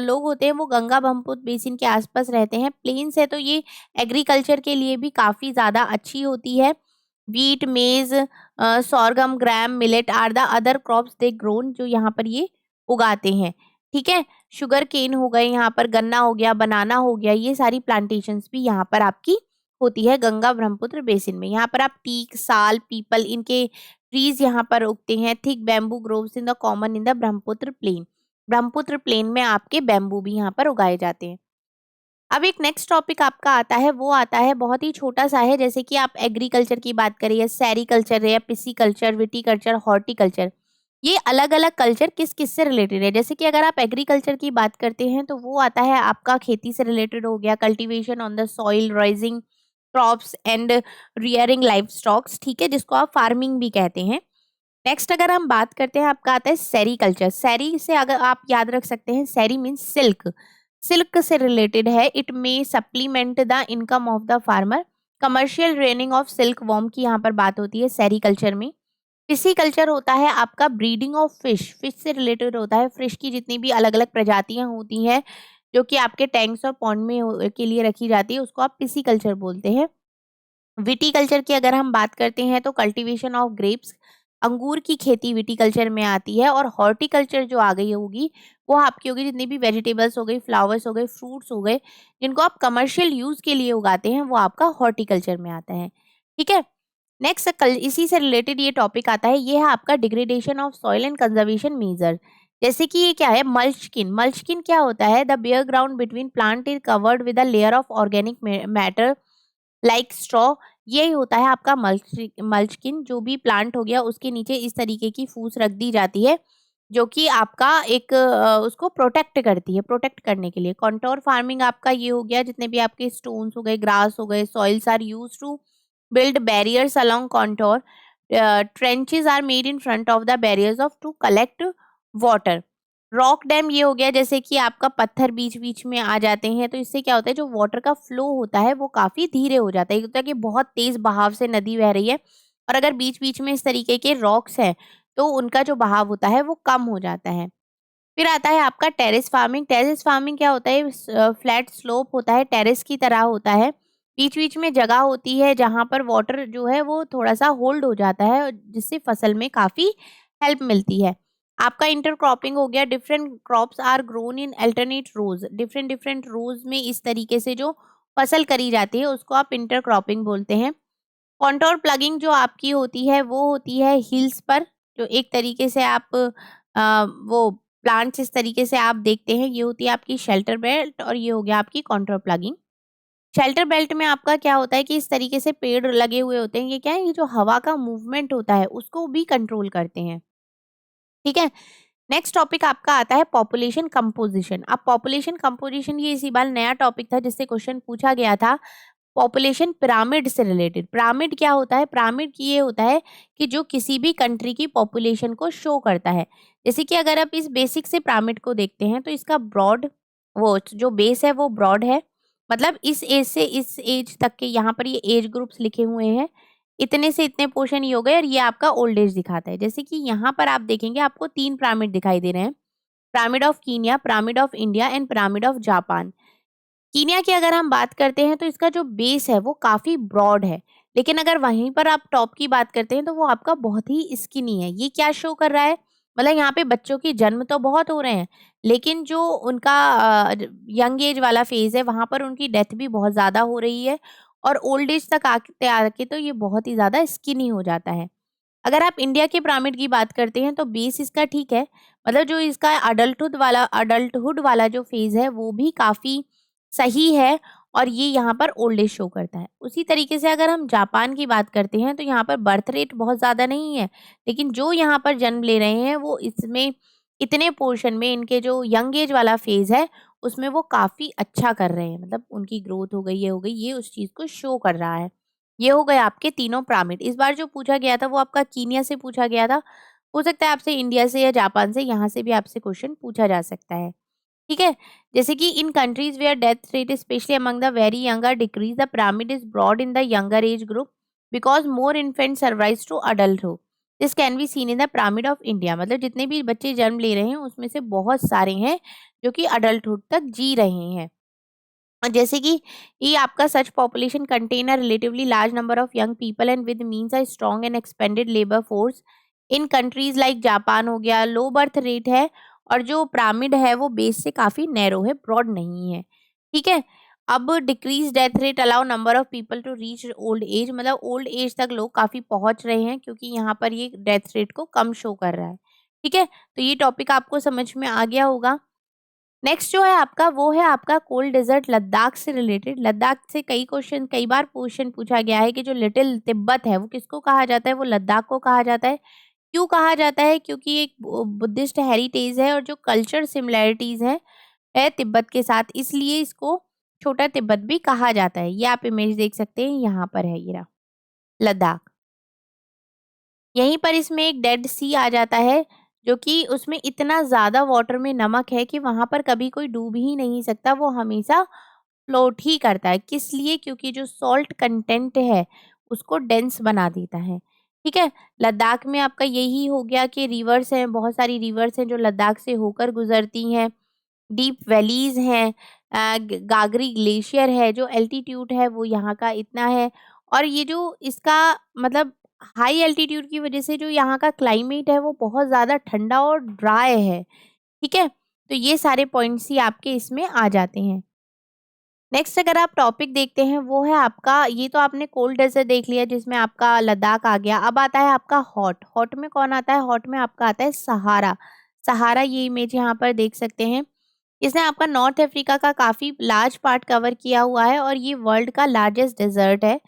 लोग होते हैं वो गंगा ब्रह्मपुत्र बेसिन के आसपास रहते हैं। प्लेन्स है तो ये एग्रीकल्चर के लिए भी काफ़ी ज़्यादा अच्छी होती है। Wheat, maize, sorghum, gram, millet are the other crops they grown, जो यहाँ पर ये उगाते हैं, ठीक है। शुगर केन हो गए, यहाँ पर गन्ना हो गया, बनाना हो गया, ये सारी प्लांटेशंस भी यहाँ पर आपकी होती है गंगा ब्रह्मपुत्र बेसिन में। यहाँ पर आप टीक, साल, पीपल, इनके ट्रीज यहाँ पर उगते हैं। Thick bamboo groves in the common in the Brahmaputra plain. Brahmaputra plain में आपके बैम्बू भी यहाँ पर उगाए जाते हैं। अब एक नेक्स्ट टॉपिक आपका आता है, वो आता है बहुत ही छोटा सा है, जैसे कि आप एग्रीकल्चर की बात करिए या सेरीकल्चर है या पिसीकल्चर, विटीकल्चर, हॉर्टिकल्चर, ये अलग अलग कल्चर किस किस से रिलेटेड है। जैसे कि अगर आप एग्रीकल्चर की बात करते हैं तो वो आता है आपका खेती से रिलेटेड हो गया, cultivation on the soil, rising crops and rearing life stocks, ठीक है, जिसको आप फार्मिंग भी कहते हैं। नेक्स्ट अगर हम बात करते हैं, आपका आता है सेरीकल्चर। सेरी से अगर आप याद रख सकते हैं, सेरी मीन्स सिल्क, सिल्क से रिलेटेड है। It may supplement the income of the farmer. Commercial training of silk worm की यहाँ पर बात होती है सेरीकल्चर में। फिशिकल्चर होता है आपका ब्रीडिंग ऑफ फिश, फिश से रिलेटेड होता है। फिश की जितनी भी अलग अलग प्रजातियां होती हैं जो कि आपके टैंक्स और पॉन्ड में के लिए रखी जाती है, उसको आप पिसीकल्चर बोलते हैं। विटीकल्चर की अगर हम बात करते हैं तो कल्टीवेशन ऑफ ग्रेप्स, अंगूर की खेती विटीकल्चर में आती है। और हॉर्टिकल्चर जो आ गई होगी वो आपकी होगी जितनी भी वेजिटेबल्स हो गई, फ्लावर्स हो गए, फ्रूट्स हो गए, जिनको आप कमर्शियल यूज के लिए उगाते हैं, वो आपका हॉर्टिकल्चर में आता है। ठीक है, नेक्स्ट कल इसी से रिलेटेड ये टॉपिक आता है, ये है आपका degradation of soil and conservation measure. जैसे कि ये क्या है, मल्चकिन। मल्चकिन क्या होता है, the bare ground between plant is covered with a layer of organic matter like straw. यही होता है आपका मल्चकिन। जो भी प्लांट हो गया उसके नीचे इस तरीके की फूस रख दी जाती है जो कि आपका एक उसको प्रोटेक्ट करती है, प्रोटेक्ट करने के लिए। कॉन्टोर फार्मिंग आपका ये हो गया, जितने भी आपके स्टोन्स हो गए, ग्रास हो गए, soils are use to build barriers along contour. Trenches are made in front of the barriers of to collect water. Rock dam ये हो गया, जैसे कि आपका पत्थर बीच बीच में आ जाते हैं तो इससे क्या होता है, जो वाटर का फ्लो होता है वो काफी धीरे हो जाता है। एक होता है कि बहुत तेज बहाव से नदी बह रही है और अगर बीच बीच में इस तरीके के रॉक्स हैं तो उनका जो बहाव होता है वो कम हो जाता है। फिर आता है आपका टेरेस फार्मिंग। टेरेस फार्मिंग क्या होता है, फ्लैट स्लोप होता है, टेरेस की तरह होता है। बीच बीच में जगह होती है जहां पर वाटर जो है वो थोड़ा सा होल्ड हो जाता है, जिससे फसल में काफी हेल्प मिलती है। आपका इंटरक्रॉपिंग हो गया, different crops are grown in alternate rows. Different different rows में इस तरीके से जो फसल करी जाती है उसको आप इंटरक्रॉपिंग बोलते हैं। कॉन्टोर प्लगिंग जो आपकी होती है वो होती है हिल्स पर, जो एक तरीके से आप वो प्लांट्स इस तरीके से आप देखते हैं, ये होती है आपकी शेल्टर बेल्ट और ये हो गया आपकी कॉन्टोर प्लगिंग। शेल्टर बेल्ट में आपका क्या होता है कि इस तरीके से पेड़ लगे हुए होते हैं, ये क्या है, ये जो हवा का मूवमेंट होता है उसको भी कंट्रोल करते हैं। ठीक है, नेक्स्ट टॉपिक आपका आता है पॉपुलेशन कंपोजिशन। अब पॉपुलेशन कंपोजिशन ये इसी बार नया टॉपिक था जिससे क्वेश्चन पूछा गया था। पॉपुलेशन पिरामिड से रिलेटेड। पिरामिड क्या होता है, पिरामिड की ये होता है कि जो किसी भी कंट्री की पॉपुलेशन को शो करता है। जैसे कि अगर आप इस बेसिक से पिरामिड को देखते हैं तो इसका ब्रॉड, वो जो बेस है वो ब्रॉड है, मतलब इस एज से इस एज तक के यहाँ पर ये एज ग्रुप्स लिखे हुए हैं, इतने से इतने पोर्शन ये हो गए और ये आपका ओल्ड एज दिखाता है। जैसे कि यहाँ पर आप देखेंगे आपको 3 पिरामिड दिखाई दे रहे हैं, pyramid of Kenya, pyramid of India and pyramid of Japan. Kenya की अगर हम बात करते हैं तो इसका जो बेस है वो काफी ब्रॉड है, लेकिन अगर वहीं पर आप टॉप की बात करते हैं तो वो आपका बहुत ही स्किनी है। ये क्या शो कर रहा है, मतलब यहाँ पे बच्चों के जन्म तो बहुत हो रहे हैं लेकिन जो उनका यंग एज वाला फेज है वहां पर उनकी डेथ भी बहुत ज्यादा हो रही है और ओल्ड एज तक आके आके तो ये बहुत ही ज्यादा स्किनी हो जाता है। अगर आप इंडिया के पिरामिड की बात करते हैं तो बेस इसका ठीक है, मतलब जो इसका अडल्टहुड वाला जो फेज है वो भी काफी सही है और ये यहाँ पर ओल्ड एज शो करता है। उसी तरीके से अगर हम जापान की बात करते हैं तो यहाँ पर बर्थ रेट बहुत ज़्यादा नहीं है, लेकिन जो यहाँ पर जन्म ले रहे हैं वो इसमें इतने पोर्शन में इनके जो यंग एज वाला फेज है उसमें वो काफ़ी अच्छा कर रहे हैं, मतलब उनकी ग्रोथ हो गई, ये हो गई, ये उस चीज़ को शो कर रहा है। ये हो गए आपके तीनों पिरामिड। इस बार जो पूछा गया था वो आपका कीनिया से पूछा गया था, हो सकता है आपसे इंडिया से या जापान से, यहाँ से भी आपसे क्वेश्चन पूछा जा सकता है। ठीक है, जैसे कि in countries where death rate especially among the very young are decrease, the pyramid is broad in the younger age group because more infant survives to adulthood. This can be seen in the pyramid of India. मतलब जितने भी बच्चे जन्म ले रहे हैं उसमें से बहुत सारे हैं जो कि अडल्टहुड तक जी रहे हैं। और जैसे कि ये आपका such population contain a relatively large number of young people and with means a strong and expanded labour force. In countries like Japan हो गया, लो बर्थ रेट है और जो पिरामिड है वो बेस से काफी नैरो है, ब्रॉड नहीं है। ठीक है, अब decrease death rate allow number of people to reach old age, मतलब ओल्ड एज तक लोग काफी पहुंच रहे हैं क्योंकि यहाँ पर ये डेथ रेट को कम शो कर रहा है। ठीक है, तो ये टॉपिक आपको समझ में आ गया होगा। नेक्स्ट जो है आपका, वो है आपका कोल्ड डेजर्ट लद्दाख से रिलेटेड। लद्दाख से कई बार क्वेश्चन पूछा गया है कि जो लिटिल तिब्बत है वो किसको कहा जाता है, वो लद्दाख को कहा जाता है। क्यों कहा जाता है? क्योंकि एक बुद्धिस्ट हेरिटेज है और जो कल्चर सिमिलैरिटीज है तिब्बत के साथ, इसलिए इसको छोटा तिब्बत भी कहा जाता है। ये आप इमेज देख सकते हैं, यहाँ पर है ये रहा लद्दाख। यहीं पर इसमें एक डेड सी आ जाता है, जो कि उसमें इतना ज़्यादा वाटर में नमक है कि वहाँ पर कभी कोई डूब ही नहीं सकता, वो हमेशा फ्लोट ही करता है। किस लिए? क्योंकि जो सॉल्ट कंटेंट है उसको डेंस बना देता है। ठीक है, लद्दाख में आपका यही हो गया कि रिवर्स हैं, बहुत सारी रिवर्स हैं जो लद्दाख से होकर गुजरती हैं। डीप वैलीज हैं, गागरी ग्लेशियर है, जो एल्टीट्यूड है वो यहाँ का इतना है। और ये जो इसका मतलब हाई एल्टीट्यूड की वजह से जो यहाँ का क्लाइमेट है वो बहुत ज़्यादा ठंडा और ड्राई है। ठीक है, तो ये सारे पॉइंट्स ही आपके इसमें आ जाते हैं। नेक्स्ट अगर आप टॉपिक देखते हैं, वो है आपका, ये तो आपने कोल्ड डेजर्ट देख लिया जिसमें आपका लद्दाख आ गया। अब आता है आपका हॉट। हॉट में कौन आता है? हॉट में आपका आता है सहारा। सहारा, ये इमेज यहाँ पर देख सकते हैं। इसने आपका नॉर्थ अफ्रीका का काफी लार्ज पार्ट कवर किया हुआ है और ये वर्ल्ड का लार्जेस्ट डेजर्ट है।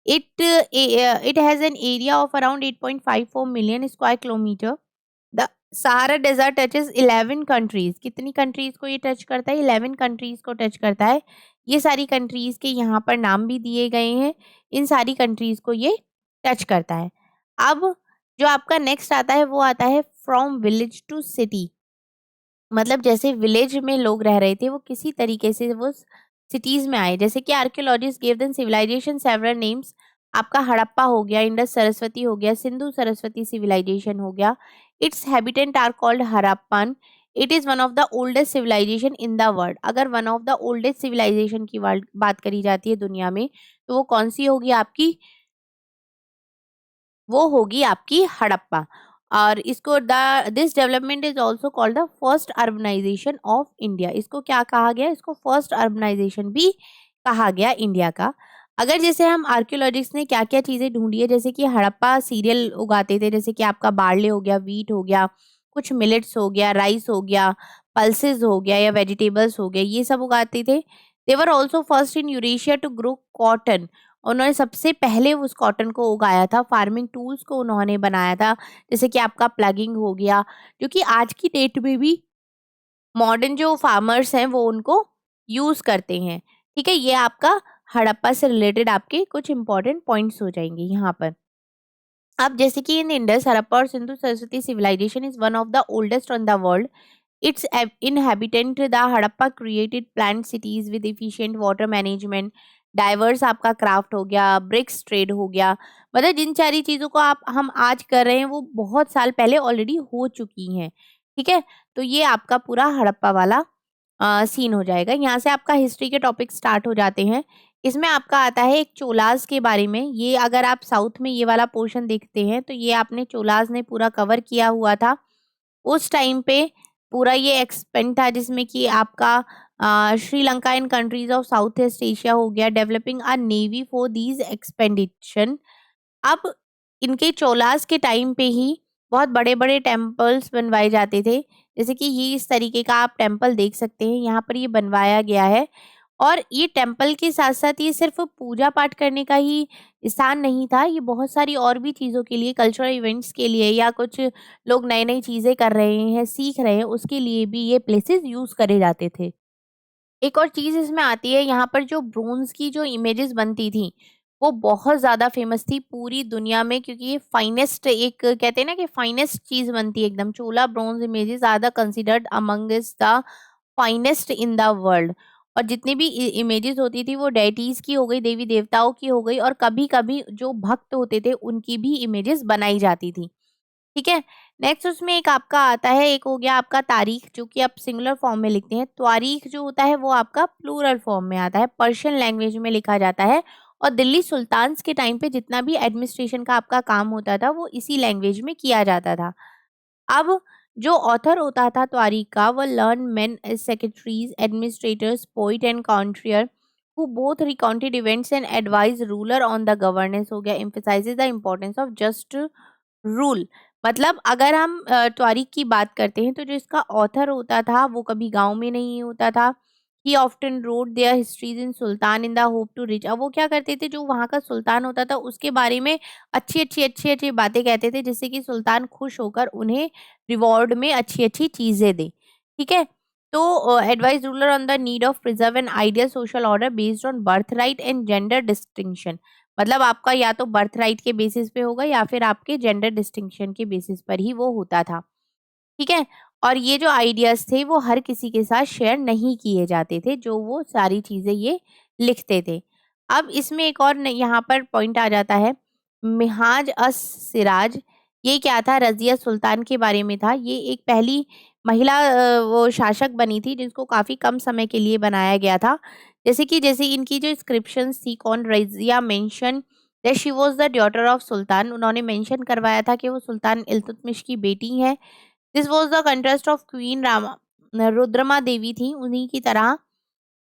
It has an area of around 8.54 million square kilometre. The Sahara desert touches 11 countries. कितनी कंट्रीज को ये टच करता है? 11 कंट्रीज को टच करता है। ये सारी कंट्रीज के यहाँ पर नाम भी दिए गए हैं। इन सारी कंट्रीज को ये टच करता है। अब जो आपका नेक्स्ट आता है वो आता है फ्रॉम विलेज टू सिटी। मतलब जैसे विलेज में लोग रह रहे थे वो किसी तरीके से वो सिटीज में आए। जैसे कि archaeologist give them civilisation several names. आपका हड़प्पा हो गया, इंडस सरस्वती हो गया, सिंधु सरस्वती सिविलाइजेशन हो गया। Its habitant are called Harappan. It is one of the oldest civilization in the world. अगर one of the oldest civilization की वर्ल्ड बात करी जाती है दुनिया में, तो वो कौन सी होगी आपकी? वो होगी आपकी हड़प्पा। और इसको the this development is also called the first urbanisation of India. इसको क्या कहा गया? इसको फर्स्ट अर्बनाइजेशन भी कहा गया इंडिया का। अगर जैसे हम आर्कियोलॉजिस्ट ने क्या क्या चीजें ढूंढी है, जैसे कि हड़प्पा सीरियल उगाते थे, जैसे कि आपका बार्ले हो गया, वीट हो गया, कुछ मिलेट्स हो गया, राइस हो गया, पल्सेस हो गया या वेजिटेबल्स हो गए, ये सब उगाते थे। They were also first in Eurasia to grow cotton. उन्होंने सबसे पहले उस कॉटन को उगाया था। फार्मिंग टूल्स को उन्होंने बनाया था, जैसे कि आपका प्लगिंग हो गया, जो कि आज की डेट में भी मॉडर्न जो फार्मर्स हैं वो उनको यूज करते हैं। ठीक है, ये आपका हड़प्पा से रिलेटेड आपके कुछ इंपॉर्टेंट पॉइंट्स हो जाएंगे यहाँ पर। अब जैसे कि इन इंडस, हड़प्पा और Sindhu Saraswati civilisation is one of the oldest on the world. Its inhabitant, the Harappa created planned cities with efficient water management, diverse आपका क्राफ्ट हो गया, ब्रिक्स ट्रेड हो गया। मतलब जिन सारी चीज़ों को आप हम आज कर रहे हैं वो बहुत साल पहले ऑलरेडी हो चुकी हैं। ठीक है, तो ये आपका पूरा हड़प्पा वाला सीन हो जाएगा। यहाँ से आपका हिस्ट्री के टॉपिक स्टार्ट हो जाते हैं। इसमें आपका आता है एक चोलाज के बारे में। ये अगर आप साउथ में ये वाला पोर्शन देखते हैं तो ये आपने चोलाज ने पूरा कवर किया हुआ था उस टाइम पे। पूरा ये एक्सपेंड था जिसमें कि आपका Sri Lanka and countries of south east Asia हो गया, developing a navy for these expedition. अब इनके चोलास के टाइम पे ही बहुत बड़े बड़े टेम्पल्स बनवाए जाते थे। जैसे कि ये इस तरीके का आप टेम्पल देख सकते हैं, यहाँ पर ये बनवाया गया है। और ये टेम्पल के साथ साथ ये सिर्फ पूजा पाठ करने का ही स्थान नहीं था, ये बहुत सारी और भी चीज़ों के लिए, कल्चरल इवेंट्स के लिए, या कुछ लोग नई नई चीज़ें कर रहे हैं, सीख रहे हैं, उसके लिए भी ये प्लेसेस यूज़ करे जाते थे। एक और चीज़ इसमें आती है, यहाँ पर जो ब्रोंज़ की जो इमेजेस बनती थी, वो बहुत ज़्यादा फेमस थी पूरी दुनिया में, क्योंकि ये फाइनेस्ट, एक कहते हैं ना कि फाइनेस्ट चीज़ बनती है एकदम। Chola bronze images are the considered amongst the finest in the world. और जितनी भी इमेजेस होती थी वो डेटीज की हो गई, देवी देवताओं की हो गई, और कभी कभी जो भक्त होते थे उनकी भी इमेजेस बनाई जाती थी। ठीक है, नेक्स्ट उसमें एक आपका आता है, एक हो गया आपका तारीख, जो कि आप सिंगुलर फॉर्म में लिखते हैं। तारीख जो होता है वो आपका प्लूरल फॉर्म में आता है, पर्शियन लैंग्वेज में लिखा जाता है। और दिल्ली सुल्तान्स के टाइम पे जितना भी एडमिनिस्ट्रेशन का आपका काम होता था वो इसी लैंग्वेज में किया जाता था। अब जो ऑथर होता था तारीख का, वो learn men secretaries, administrators, poet and courtier who both recounted events and advised ruler on the governance हो गया, emphasizes the importance of just rule. मतलब अगर हम त्वारीख की बात करते हैं तो जो इसका ऑथर होता था वो कभी गाँव में नहीं होता था। He often wrote their histories in sultan in the hope to reach. अब वो क्या करते थे, जो वहाँ का सुल्तान होता था उसके बारे में अच्छी-अच्छी बातें कहते थे, जिससे कि सुल्तान खुश होकर उन्हें रिवॉर्ड में अच्छी-अच्छी चीज़ें दे। ठीक है? तो advice ruler on the need of preserve an ideal social order based on birthright and gender distinction. मतलब आपका या तो बर्थ राइट के बेसिस पे होगा या फिर आपके जेंडर डिस्टिंक्शन के बेसिस पर ही वो होता था। ठीक है? और ये जो आइडियाज़ थे वो हर किसी के साथ शेयर नहीं किए जाते थे, जो वो सारी चीज़ें ये लिखते थे। अब इसमें एक और यहाँ पर पॉइंट आ जाता है, मिन्हाज अस सिराज। ये क्या था? रज़िया सुल्तान के बारे में था। ये एक पहली महिला वो शासक बनी थी जिसको काफ़ी कम समय के लिए बनाया गया था। जैसे इनकी जो इंस्क्रिप्शंस थी, कौन Raziya mention that she was the daughter of sultan. उन्होंने मेंशन करवाया था कि वो सुल्तान इल्तुतमिश की बेटी हैं। This was the contrast of queen Rama Rudrama Devi थी उन्हीं की तरह।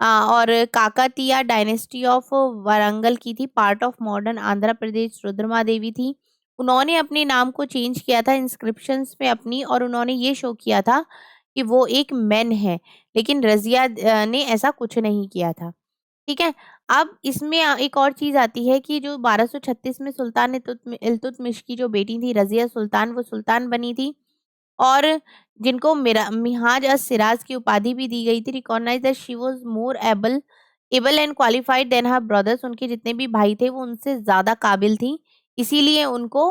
और काकतीय डायनेस्टी ऑफ वारंगल की थी, part of modern Andhra Pradesh Rudrama Devi थी। उन्होंने अपने नाम को चेंज किया था इंस्क्रिप्शंस में अपनी, और उन्होंने ये शो किया था कि वो एक मैन है, लेकिन रजिया ने ऐसा कुछ नहीं किया था। ठीक है? अब इसमें एक और चीज़ आती है कि जो 1236 में सुल्तान इल्तुतमिश की जो बेटी थी रजिया सुल्तान, वो सुल्तान बनी थी। और जिनको मिरा मिन्हाज अस सिराज की उपाधि भी दी गई थी। Recognise that she was more able able and qualified than her brothers. उनके जितने भी भाई थे वो उनसे ज़्यादा काबिल थी, इसीलिए उनको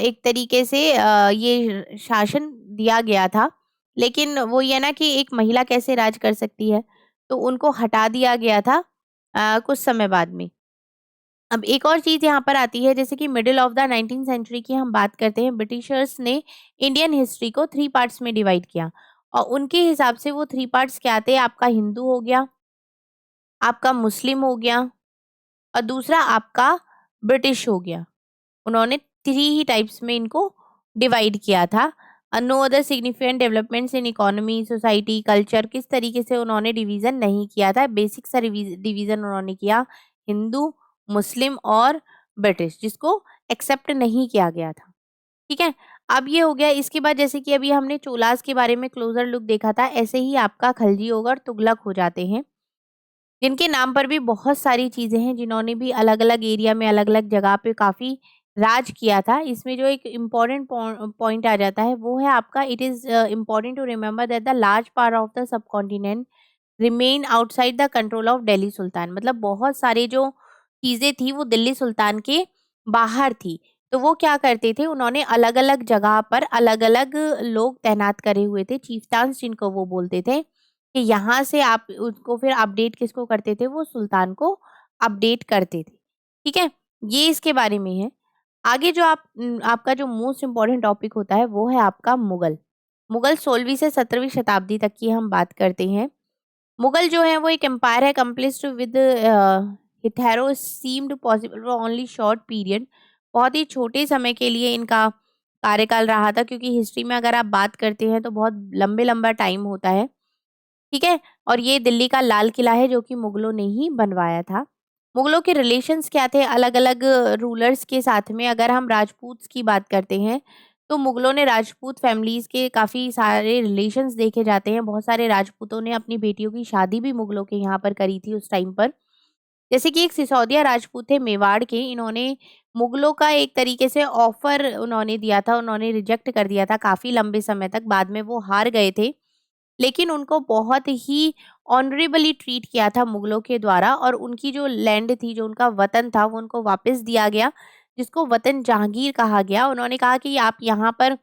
एक तरीके से ये शासन दिया गया था। लेकिन वो ये ना कि एक महिला कैसे राज कर सकती है, तो उनको हटा दिया गया था कुछ समय बाद में। अब एक और चीज़ यहाँ पर आती है, जैसे कि middle of the 19th century की हम बात करते हैं, ब्रिटिशर्स ने इंडियन हिस्ट्री को 3 पार्ट्स में डिवाइड किया, और उनके हिसाब से वो 3 पार्ट्स क्या थे? आपका हिंदू हो गया, आपका मुस्लिम हो गया, और दूसरा आपका ब्रिटिश हो गया। उन्होंने 3 ही टाइप्स में इनको डिवाइड किया था। No other significant developments in economy, society, culture, किस तरीके से उन्होंने डिवीज़न नहीं किया था। बेसिक सा डिवीज़न उन्होंने किया, हिंदू, मुस्लिम और ब्रिटिश, जिसको एक्सेप्ट नहीं किया गया था। ठीक है? अब ये हो गया। इसके बाद जैसे कि अभी हमने चोलास के बारे में क्लोज़र लुक देखा था, ऐसे ही आपका खलजी होगा और तुगलक हो जाते हैं, जिनके नाम पर भी बहुत सारी चीज़ें हैं, जिन्होंने भी अलग-अलग एरिया में, अलग-अलग जगह पे काफ़ी राज किया था। इसमें जो एक इम्पोर्टेंट पॉइंट आ जाता है, वो है आपका, it is important to remember that the large part of the subcontinent remain outside the control of Delhi sultan. मतलब बहुत सारी जो चीज़ें थी वो दिल्ली सुल्तान के बाहर थी। तो वो क्या करते थे, उन्होंने अलग-अलग जगह पर अलग-अलग लोग तैनात करे हुए थे, चीफ्तान्स जिनको वो बोलते थे, कि यहाँ से आप उसको फिर अपडेट किसको करते थे, वो सुल्तान को अपडेट करते थे। ठीक है? ये इसके बारे में है। आगे जो आपका जो मोस्ट इम्पोर्टेंट टॉपिक होता है वो है आपका मुगल। मुगल 16वीं से 17वीं शताब्दी तक की हम बात करते हैं। मुगल जो है वो एक एम्पायर है complete with hitherto seemed possible for only short period. बहुत ही छोटे समय के लिए इनका कार्यकाल रहा था, क्योंकि हिस्ट्री में अगर आप बात करते हैं तो बहुत लंबे लंबा टाइम होता है। ठीक है? और ये दिल्ली का लाल किला है जो कि मुगलों ने ही बनवाया था। मुगलों के रिलेशंस क्या थे अलग अलग रूलर्स के साथ में? अगर हम राजपूत की बात करते हैं तो मुगलों ने राजपूत फैमिलीज के काफ़ी सारे रिलेशंस देखे जाते हैं। बहुत सारे राजपूतों ने अपनी बेटियों की शादी भी मुगलों के यहाँ पर करी थी उस टाइम पर। जैसे कि एक सिसोदिया राजपूत थे मेवाड़ के, इन्होंने मुगलों का एक तरीके से ऑफर उन्होंने दिया था, उन्होंने रिजेक्ट कर दिया था काफ़ी लंबे समय तक। बाद में वो हार गए थे, लेकिन उनको बहुत ही ऑनरेबली ट्रीट किया था मुगलों के द्वारा, और उनकी जो लैंड थी, जो उनका वतन था, वो उनको वापस दिया गया, जिसको वतन जहांगीर कहा गया। उन्होंने कहा कि आप यहाँ पर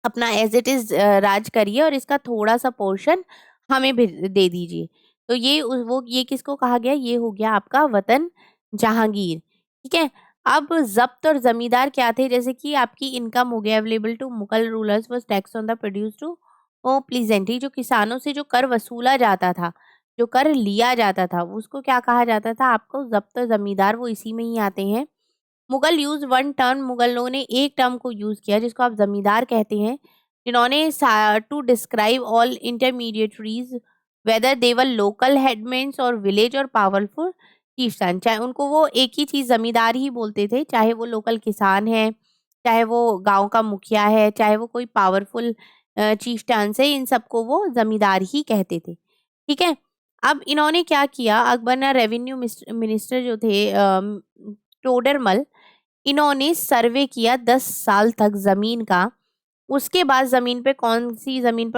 अपना एज इट इज़ राज करिए, और इसका थोड़ा-सा पोर्शन हमें भी दे दीजिए। तो ये किसको कहा गया? ये हो गया आपका वतन जहांगीर। ठीक है? अब ज़ब्त और ज़मींदार क्या थे? जैसे कि आपकी इनकम हो गया available to Mughal rulers was tax on the produce to peasantry. जो किसानों से जो कर वसूला जाता था, जो कर लिया जाता था, उसको क्या कहा जाता था? आपको ज़ब्त और ज़मींदार, वो इसी में ही आते हैं। मुगल यूज़ वन टर्म, मुगलों ने एक टर्म को यूज़ किया जिसको आप ज़मींदार कहते हैं, जिन्होंने to describe all intermediaries whether they were local headmens और विलेज और पावरफुल चीफ्स। चाहे उनको वो एक ही चीज़ ज़मींदार ही बोलते थे, चाहे वो लोकल किसान हैं चाहे वो गाँव का मुखिया है, चाहे वो कोई पावरफुल चीफ्टन्स है, इन सबको वो ज़मींदार ही कहते थे। ठीक है? अब इन्होंने क्या किया, अकबर ने रेवेन्यू मिनिस्टर जो थे टोडरमल, इन्होंने सर्वे किया 10 साल तक ज़मीन का। उसके बाद ज़मीन पर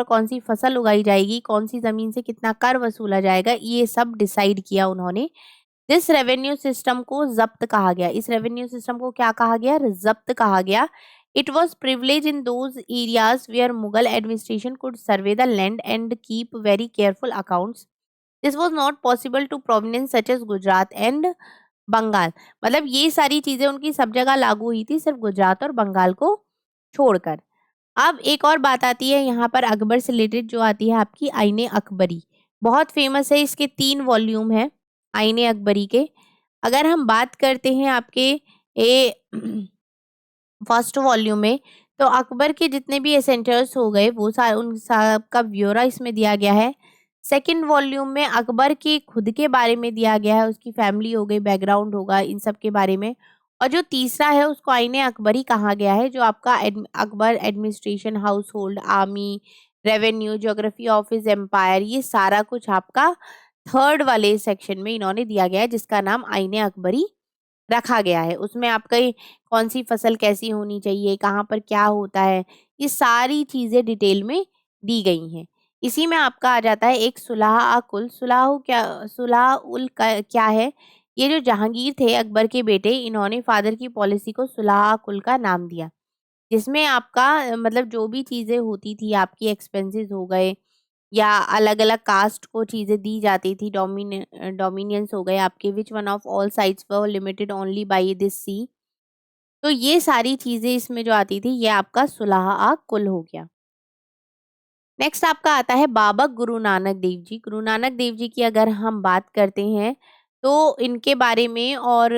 कौन-सी फसल उगाई जाएगी, कौन-सी ज़मीन से कितना कर वसूला जाएगा, ये सब डिसाइड किया उन्होंने। इस रेवेन्यू सिस्टम को ज़ब्त कहा गया। इस रेवेन्यू सिस्टम को क्या कहा गया? ज़ब्त कहा गया। It was privilege in those areas where Mughal administration could survey the land and keep very careful accounts. This was not possible to province such as Gujarat and Bengal. मतलब ये सारी चीज़ें उनकी सब जगह लागू हुई थी, सिर्फ गुजरात और बंगाल को छोड़कर। अब एक और बात आती है यहाँ पर अकबर से रिलेटेड, जो आती है आपकी आईने अकबरी। बहुत फेमस है, इसके 3 वॉल्यूम हैं आईने अकबरी के। अगर हम बात करते हैं आपके ए फर्स्ट वॉल्यूम में, तो अकबर के जितने भी एसेंटर्स हो गए वो उन सब का ब्यौरा इसमें दिया गया है। सेकंड वॉल्यूम में अकबर के खुद के बारे में दिया गया है, उसकी फैमिली हो गई, बैकग्राउंड होगा, इन सब के बारे में। और जो तीसरा है उसको आईने अकबरी कहा गया है, जो आपका Akbar administration, household, army, revenue, geography of his empire, ये सारा कुछ आपका थर्ड वाले सेक्शन में इन्होंने दिया गया है, जिसका नाम आईने अकबरी रखा गया है। उसमें आपका ये कौन सी फसल कैसी होनी चाहिए, कहाँ पर क्या होता है, ये सारी चीज़ें डिटेल में दी गई हैं। इसी में आपका आ जाता है एक सुलह कुल। सुलह उल क्या है? ये जो जहांगीर थे अकबर के बेटे, इन्होंने फादर की पॉलिसी को सुलह कुल का नाम दिया, जिसमें आपका मतलब जो भी चीज़ें होती थी, आपकी एक्सपेंसेस हो गए या अलग-अलग कास्ट को चीज़ें दी जाती थी, डोमिनियंस हो गए आपके, which one of all sites were limited only by this sea. तो ये सारी चीज़ें इसमें जो आती थी, ये आपका सुलह कुल हो गया। नेक्स्ट आपका आता है बाबा गुरु नानक देव जी। गुरु नानक देव जी की अगर हम बात करते हैं, तो इनके बारे में और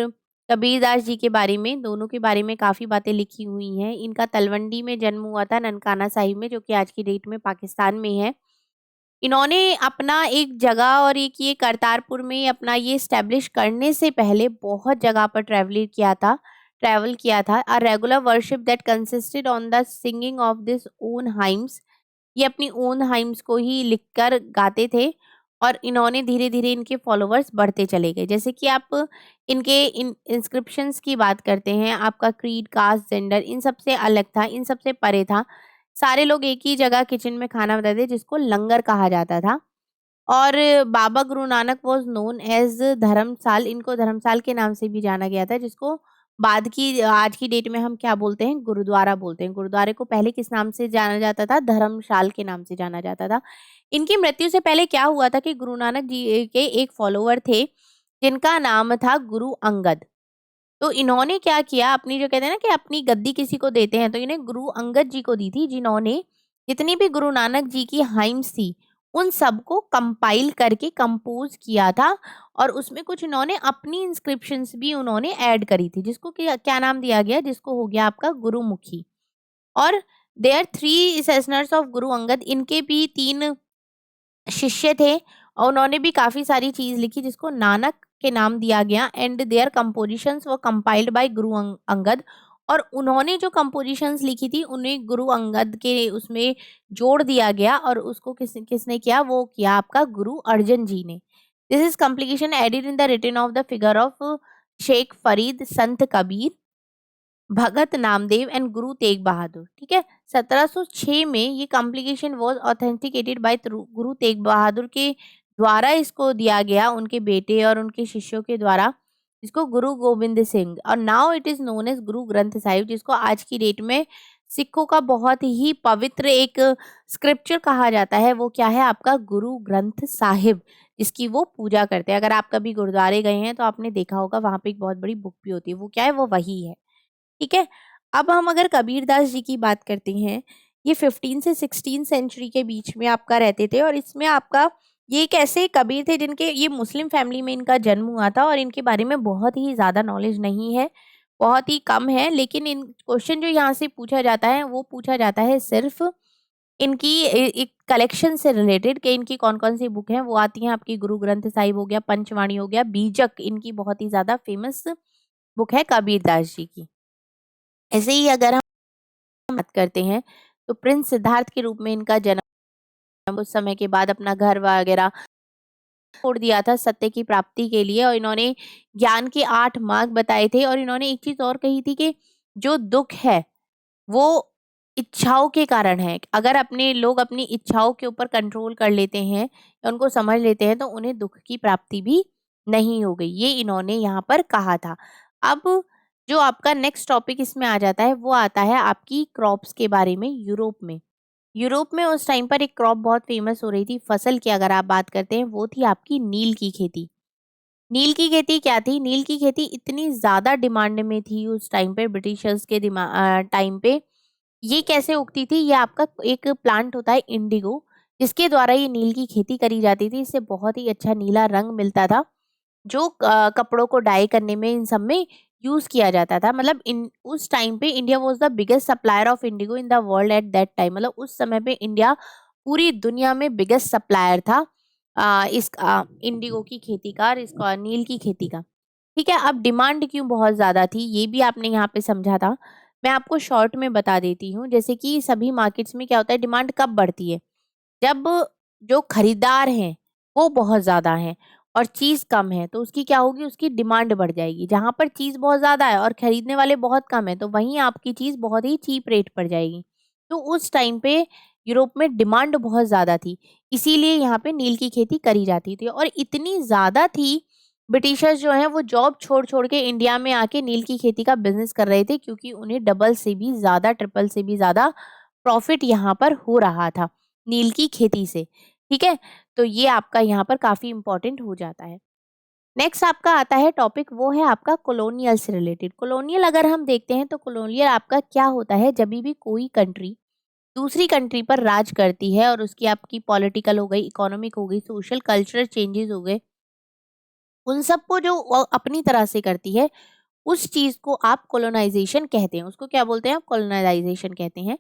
कबीरदास जी के बारे में, दोनों के बारे में काफ़ी बातें लिखी हुई हैं। इनका तलवंडी में जन्म हुआ था, ननकाना साहिब में, जो कि आज की डेट में पाकिस्तान में है। इन्होंने अपना एक जगह और एक ये करतारपुर में अपना ये एस्टेब्लिश करने से पहले बहुत जगह पर ट्रैवल किया था। A regular worship that consisted on the singing of this own hymns. ये अपनी ओन हाइम्स को ही लिखकर गाते थे, और इन्होंने धीरे-धीरे इनके फॉलोवर्स बढ़ते चले गए। जैसे कि आप इनके इंस्क्रिप्शंस की बात करते हैं, आपका क्रीड, कास्ट, जेंडर इन सब से अलग था, इन सब से परे था। सारे लोग एक ही जगह किचन में खाना बनाते थे, जिसको लंगर कहा जाता था। और Baba Guru Nanak was known as Dharmsal, इनको धर्मसाल के नाम से भी जाना गया था, जिसको आज की डेट में हम क्या बोलते हैं? गुरुद्वारा बोलते हैं। गुरुद्वारे को पहले किस नाम से जाना जाता था? धर्मशाल के नाम से जाना जाता था। इनकी मृत्यु से पहले क्या हुआ था कि गुरु नानक जी के एक फॉलोवर थे, जिनका नाम था गुरु अंगद। तो इन्होंने क्या किया, अपनी जो कहते हैं ना कि अपनी गद्दी किसी को देते हैं, तो इन्हें गुरु अंगद जी को दी थी, जिन्होंने जितनी भी गुरु नानक जी की हाइम्स थी, उन सबको कंपाइल करके कंपोज किया था। और उसमें कुछ इन्होंने अपनी इंस्क्रिप्शंस भी उन्होंने ऐड करी थी, जिसको क्या क्या नाम दिया गया, जिसको हो गया आपका गुरुमुखी। और they are 3 सेशनर्स of Guru Angad. इनके भी 3 शिष्य थे, और उन्होंने भी काफ़ी सारी चीज़ लिखी, जिसको नानक के नाम दिया गया। And their compositions were compiled by Guru Angad. और उन्होंने जो कंपोजिशंस लिखी थी, उन्हें गुरु अंगद के उसमें जोड़ दिया गया, और उसको किसने किया? वो किया आपका गुरु अर्जन जी ने। This is complication added in the written of the figure of Sheikh Farid, Sant Kabir, Bhagat Namdev and Guru Tegh Bahadur. ठीक है, 1706 में ये complication was authenticated bye Guru Tegh Bahadur के द्वारा इसको दिया गया, उनके बेटे और उनके शिष्यों के द्वारा, इसको गुरु गोविंद सिंह। और now it is known as Guru Granth Sahib, जिसको आज की डेट में सिखों का बहुत ही पवित्र एक स्क्रिप्चर कहा जाता है। वो क्या है? आपका गुरु ग्रंथ साहिब, जिसकी वो पूजा करते हैं। अगर आप कभी गुरुद्वारे गए हैं तो आपने देखा होगा, वहां पे एक बहुत बड़ी बुक भी होती है। वो क्या है? वो वही है। ठीक है। अब हम अगर कबीरदास जी की बात करते हैं, ये 15 से 16 सेंचुरी के बीच में आपका रहते थे, और इसमें आपका ये एक ऐसे कबीर थे जिनके ये मुस्लिम फैमिली में इनका जन्म हुआ था, और इनके बारे में बहुत ही ज़्यादा नॉलेज नहीं है, बहुत ही कम है। लेकिन इन क्वेश्चन जो यहाँ से पूछा जाता है, वो पूछा जाता है सिर्फ इनकी एक कलेक्शन से रिलेटेड, कि इनकी कौन-कौन सी बुक हैं। वो आती हैं आपकी गुरु ग्रंथ साहिब हो गया, पंचवाणी हो गया, बीजक इनकी बहुत ही ज़्यादा फेमस बुक है कबीरदास जी की। ऐसे ही अगर हम बात करते हैं तो प्रिंस सिद्धार्थ के रूप में इनका जन्म, उस समय के बाद अपना घर वगैरह छोड़ दिया था सत्य की प्राप्ति के लिए, और इन्होंने ज्ञान के 8 मार्ग बताए थे। और इन्होंने एक चीज और कही थी कि जो दुख है वो इच्छाओं के कारण है। अगर अपने लोग अपनी इच्छाओं के ऊपर कंट्रोल कर लेते हैं या उनको समझ लेते हैं तो उन्हें दुख की प्राप्ति भी नहीं हो गई, ये इन्होंने यहाँ पर कहा था। अब जो आपका नेक्स्ट टॉपिक इसमें आ जाता है वो आता है आपकी क्रॉप्स के बारे में। यूरोप में उस टाइम पर एक क्रॉप बहुत फेमस हो रही थी, फसल की अगर आप बात करते हैं, वो थी आपकी नील की खेती। नील की खेती क्या थी? नील की खेती इतनी ज्यादा डिमांड में थी उस टाइम पे, ब्रिटिशर्स के टाइम पे। ये कैसे उगती थी? ये आपका एक प्लांट होता है इंडिगो, जिसके द्वारा ये नील की खेती करी जाती थी। इससे बहुत ही अच्छा नीला रंग मिलता था, जो कपड़ों को डाई करने में इन सब में यूज किया जाता था। मतलब इन उस टाइम पे India was the biggest supplier of Indigo in the world at that time. मतलब उस समय पे इंडिया पूरी दुनिया में बिगेस्ट सप्लायर था इस इंडिगो की खेती का और इसका नील की खेती का। ठीक है, अब डिमांड क्यों बहुत ज्यादा थी ये भी आपने यहाँ पे समझा था। मैं आपको शॉर्ट में बता देती हूँ। जैसे कि सभी मार्केट्स में क्या होता है, डिमांड कब बढ़ती है? जब जो खरीदार हैं वो बहुत ज्यादा हैं और चीज कम है, तो उसकी क्या होगी, उसकी डिमांड बढ़ जाएगी। जहां पर चीज बहुत ज्यादा है और खरीदने वाले बहुत कम है, तो वहीं आपकी चीज बहुत ही चीप रेट पर जाएगी। तो उस टाइम पे यूरोप में डिमांड बहुत ज्यादा थी, इसीलिए यहाँ पे नील की खेती करी जाती थी। और इतनी ज्यादा थी, ब्रिटिशर्स जो हैं वो जॉब छोड़ छोड़ के इंडिया में आके नील की खेती का बिजनेस कर रहे थे, क्योंकि उन्हें डबल से भी ज्यादा, ट्रिपल से भी ज्यादा प्रॉफिट यहाँ पर हो रहा था नील की खेती से। ठीक है, तो ये आपका यहाँ पर काफी इंपॉर्टेंट हो जाता है। नेक्स्ट आपका आता है टॉपिक, वो है आपका कॉलोनियल से रिलेटेड। कॉलोनियल अगर हम देखते हैं तो कॉलोनियल आपका क्या होता है, जब भी कोई कंट्री दूसरी कंट्री पर राज करती है और उसकी आपकी पॉलिटिकल हो गई, इकोनॉमिक हो गई, सोशल कल्चरल चेंजेस हो गए, उन सबको जो वो अपनी तरह से करती है, उस चीज को आप कॉलोनाइजेशन कहते हैं। उसको क्या बोलते हैं? आप कॉलोनाइजेशन कहते हैं।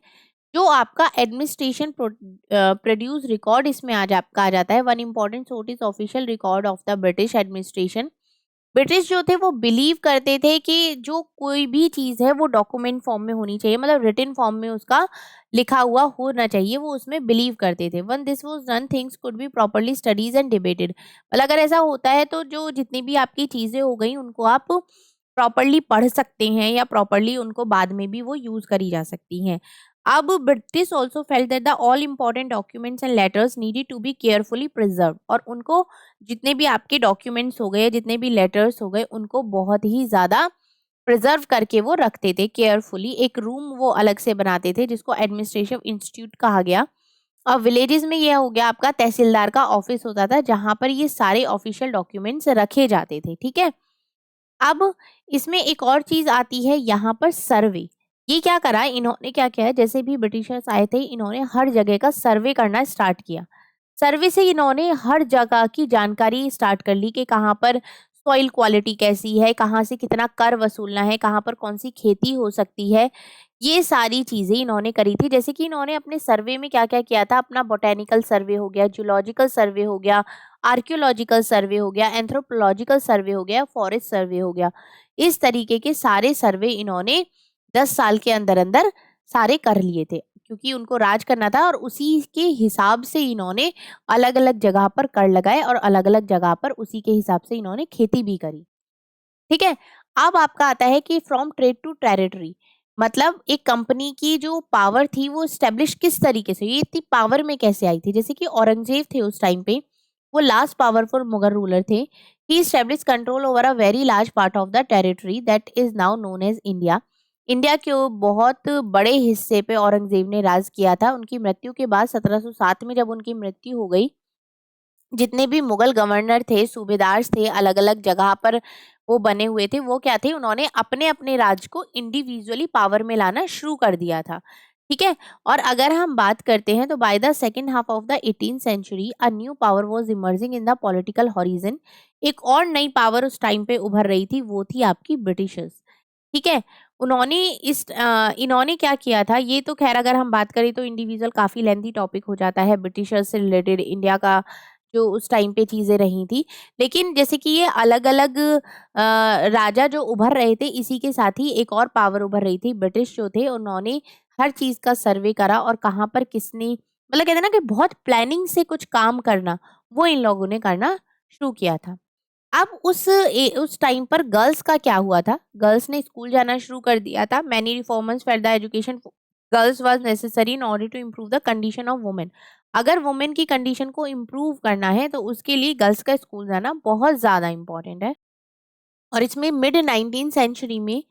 जो आपका एडमिनिस्ट्रेशन प्रोड्यूस रिकॉर्ड इसमें आज आपका आ जाता है। One important source is official record of the British administration. British जो थे वो बिलीव करते थे कि जो कोई भी चीज है वो डॉक्यूमेंट फॉर्म में होनी चाहिए, मतलब रिटन फॉर्म में उसका लिखा हुआ होना चाहिए, वो उसमें बिलीव करते थे। One this was done things could be properly studies and debated. मतलब अगर ऐसा होता है तो जो जितनी भी आपकी चीजें हो गई उनको आप प्रॉपर्ली पढ़ सकते हैं या प्रॉपर्ली उनको बाद में भी वो यूज करी जा सकती हैं। अब British also felt that the all important documents and letters needed to be carefully preserve. और उनको जितने भी आपके डॉक्यूमेंट्स हो गए, जितने भी लेटर्स हो गए, उनको बहुत ही ज्यादा प्रिजर्व करके वो रखते थे केयरफुली। एक रूम वो अलग से बनाते थे जिसको एडमिनिस्ट्रेटिव इंस्टीट्यूट कहा गया। और विलेजेस में यह हो गया आपका तहसीलदार का ऑफिस होता था, जहां पर ये सारे ऑफिशियल डॉक्यूमेंट्स रखे जाते थे। ठीक है, अब इसमें एक और चीज आती है यहाँ पर, सर्वे। ये क्या करा इन्होंने, क्या किया है, जैसे भी ब्रिटिशर्स आए थे इन्होंने हर जगह का सर्वे करना स्टार्ट किया। सर्वे से इन्होंने हर जगह की जानकारी स्टार्ट कर ली कि कहाँ पर सॉइल क्वालिटी कैसी है, कहाँ से कितना कर वसूलना है, कहाँ पर कौन सी खेती हो सकती है। ये सारी चीजें इन्होंने करी थी। जैसे कि इन्होंने अपने सर्वे में क्या क्या किया था, अपना बोटेनिकल सर्वे हो गया, जूलॉजिकल सर्वे हो गया, आर्कियोलॉजिकल सर्वे हो गया, एंथ्रोपोलॉजिकल सर्वे हो गया, फॉरेस्ट सर्वे हो गया। इस तरीके के सारे सर्वे इन्होंने 10 साल के अंदर अंदर सारे कर लिए थे, क्योंकि उनको राज करना था। और उसी के हिसाब से इन्होंने अलग अलग जगह पर कर लगाए और अलग अलग जगह पर उसी के हिसाब से इन्होंने खेती भी करी। ठीक है, अब आपका आता है कि फ्रॉम ट्रेड टू टेरिटरी। मतलब एक कंपनी की जो पावर थी वो स्टेब्लिश किस तरीके से, ये इतनी पावर में कैसे आई थी। जैसे कि औरंगजेब थे उस टाइम पे, वो लास्ट पावरफुल मुगल रूलर थे। He established control over a very large part of the territory that is now known as India. India के बहुत बड़े हिस्से पे औरंगजेब ने राज किया था। उनकी मृत्यु के बाद 1707 में जब उनकी मृत्यु हो गई, जितने भी मुगल गवर्नर थे, सूबेदार थे, अलग अलग जगह पर वो बने हुए थे, वो क्या थे, उन्होंने अपने अपने राज्य को इंडिविजुअली पावर में लाना शुरू कर दिया था। ठीक है, और अगर हम बात करते हैं तो by the second half of the 18th century a new power was emerging in the political horizon. एक और नई पावर उस टाइम पे उभर रही थी, वो थी आपकी ब्रिटिशर्स। ठीक है, इन्होंने क्या किया था, ये तो खैर अगर हम बात करें तो इंडिविजुअल काफी लेंथी टॉपिक हो जाता है। ब्रिटिशर्स से रिलेटेड इंडिया का जो उस टाइम पे चीज़ें रही थी। लेकिन जैसे कि ये अलग-अलग राजा जो उभर रहे थे, इसी के साथ ही एक और पावर उभर रही थी। ब्रिटिश जो थे उन्होंने हर चीज़ का सर्वे करा और कहाँ पर किसने मतलब कहते हैं ना कि बहुत प्लानिंग से कुछ काम करना, वो इन लोगों ने करना शुरू किया था। अब उस टाइम पर गर्ल्स का क्या हुआ था? गर्ल्स ने स्कूल जाना शुरू कर दिया था। Many reformers felt the education girls was necessary in order to improve the condition of women. अगर वुमेन की कंडीशन को इम्प्रूव करना है तो उसके लिए गर्ल्स का स्कूल जाना बहुत ज़्यादा इम्पोर्टेंट है। और इसमें मिड 19th सेंचुरी में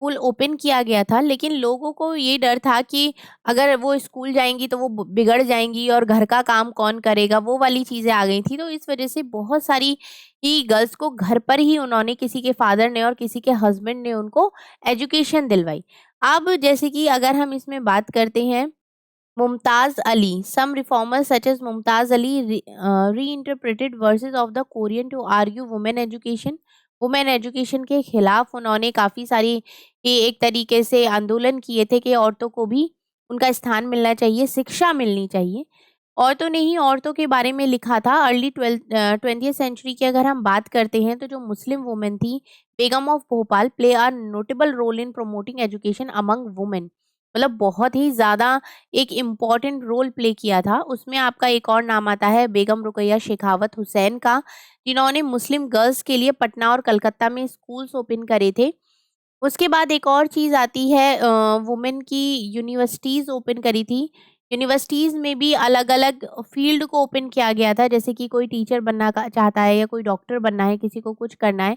स्कूल ओपन किया गया था, लेकिन लोगों को ये डर था कि अगर वो स्कूल जाएँगी तो वो बिगड़ जाएँगी और घर का काम कौन करेगा, वो वाली चीज़ें आ गई थी। तो इस वज़ह से बहुत सारी ही गर्ल्स को घर पर ही उन्होंने किसी के फादर ने और किसी के हस्बैंड ने उनको एजुकेशन दिलवाई। अब जैसे कि अगर हम इसमें बात करते हैं Mumtaz Ali. Some reformers such as Mumtaz Ali reinterpreted verses of the Quran to argue women education. Women education के खिलाफ उन्होंने काफ़ी सारी एक तरीके से आंदोलन किए थे कि औरतों को भी उनका स्थान मिलना चाहिए, शिक्षा मिलनी चाहिए। औरतों ने ही औरतों के बारे में लिखा था। अर्ली 20th सेंचुरी की अगर हम बात करते हैं तो जो मुस्लिम वुमेन थी, Begum of Bhopal play a notable role in promoting education among women. मतलब बहुत ही ज़्यादा एक इम्पॉर्टेंट रोल प्ले किया था। उसमें आपका एक और नाम आता है बेगम रुकैया शेखावत हुसैन का, जिन्होंने मुस्लिम गर्ल्स के लिए पटना और कलकत्ता में स्कूल्स ओपन करे थे। उसके बाद एक और चीज़ आती है वुमेन की यूनिवर्सिटीज़ ओपन करी थी। यूनिवर्सिटीज़ में भी अलग-अलग फ़ील्ड को ओपन किया गया था, जैसे कि कोई टीचर बनना का चाहता है या कोई डॉक्टर बनना है, किसी को कुछ करना है।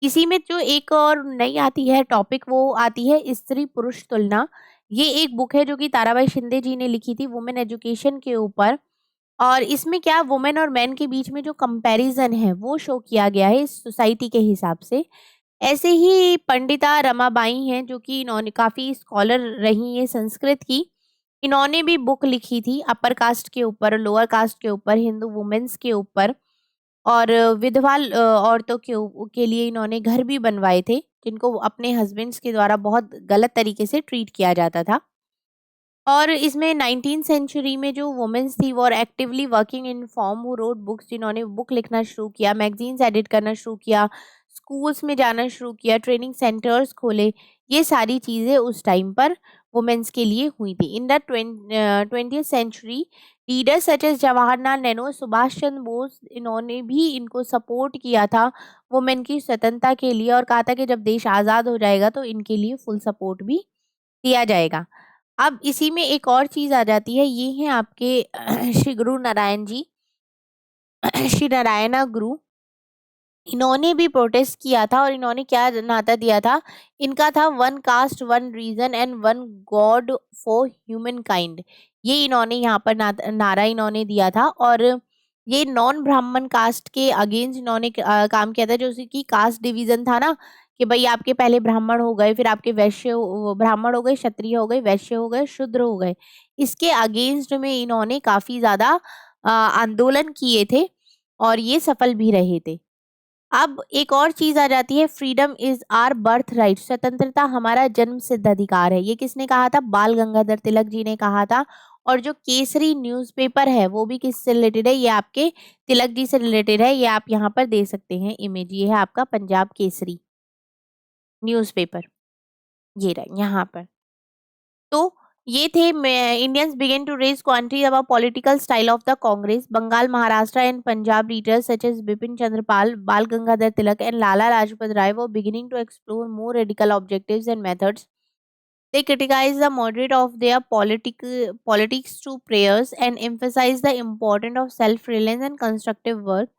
इसी में जो एक और नई आती है टॉपिक, वो आती है स्त्री-पुरुष तुलना। ये एक बुक है जो कि ताराबाई शिंदे जी ने लिखी थी वुमेन एजुकेशन के ऊपर। और इसमें क्या वुमेन और मेन के बीच में जो कंपैरिज़न है वो शो किया गया है इस सोसाइटी के हिसाब से। ऐसे ही पंडिता रमाबाई हैं जो कि इन्होंने काफ़ी स्कॉलर रही हैं संस्कृत की। इन्होंने भी बुक लिखी थी अपर कास्ट के ऊपर, लोअर कास्ट के ऊपर, हिंदू वुमेन्स के ऊपर। और विधवा औरतों के लिए इन्होंने घर भी बनवाए थे, जिनको अपने हस्बैंड्स के द्वारा बहुत गलत तरीके से ट्रीट किया जाता था। और इसमें 19th सेंचुरी में जो वुमेन्स थी वो actively working in form who wrote books, जिन्होंने बुक लिखना शुरू किया, मैगजीन्स एडिट करना शुरू किया, स्कूल्स में जाना शुरू किया, ट्रेनिंग सेंटर्स खोले। ये सारी चीज़ें उस टाइम पर वुमेन्स के लिए हुई थी। In the 20th century leaders such as Jawaharlal Nehru, Subhash Chandra Bose, इन्होंने भी इनको सपोर्ट किया था वुमेन की स्वतंत्रता के लिए, और कहा था कि जब देश आज़ाद हो जाएगा तो इनके लिए फुल सपोर्ट भी दिया जाएगा। अब इसी में एक और चीज़ आ जाती है, ये हैं आपके श्री गुरु नारायण जी, श्री नारायणा गुरु। इन्होंने भी प्रोटेस्ट किया था और इन्होंने क्या नाता दिया था, इनका था one caste one religion and one God for human kind. ये इन्होंने यहाँ पर नारा इन्होंने दिया था। और ये नॉन ब्राह्मण कास्ट के अगेंस्ट इन्होंने काम किया था, जो कि कास्ट डिवीजन था ना, कि भाई आपके पहले ब्राह्मण हो गए, फिर आपके ब्राह्मण हो गए, क्षत्रिय हो गए, वैश्य हो गए, शूद्र हो गए। इसके अगेंस्ट में इन्होंने काफी ज्यादा आंदोलन किए थे और ये सफल भी रहे थे। अब एक और चीज आ जाती है, freedom is our birth right, स्वतंत्रता हमारा जन्म सिद्ध अधिकार है। ये किसने कहा था? बाल गंगाधर तिलक जी ने कहा था। और जो केसरी न्यूज़पेपर है वो भी किससे रिलेटेड है? ये आपके तिलक जी से रिलेटेड है। ये आप यहाँ पर दे सकते हैं इमेज, ये है आपका पंजाब केसरी न्यूज़पेपर, ये रहा यहाँ पर। तो ये थे Indians began to raise quantity about political style of the Congress, Bengal, Maharashtra and Punjab leaders such as Bipin Chandrapal, Bal Gangadhar Tilak and Lala Lajpat Rai were beginning to explore more radical objectives and methods. They criticized the moderate of their politics to prayers and emphasized the importance of self-reliance and constructive work.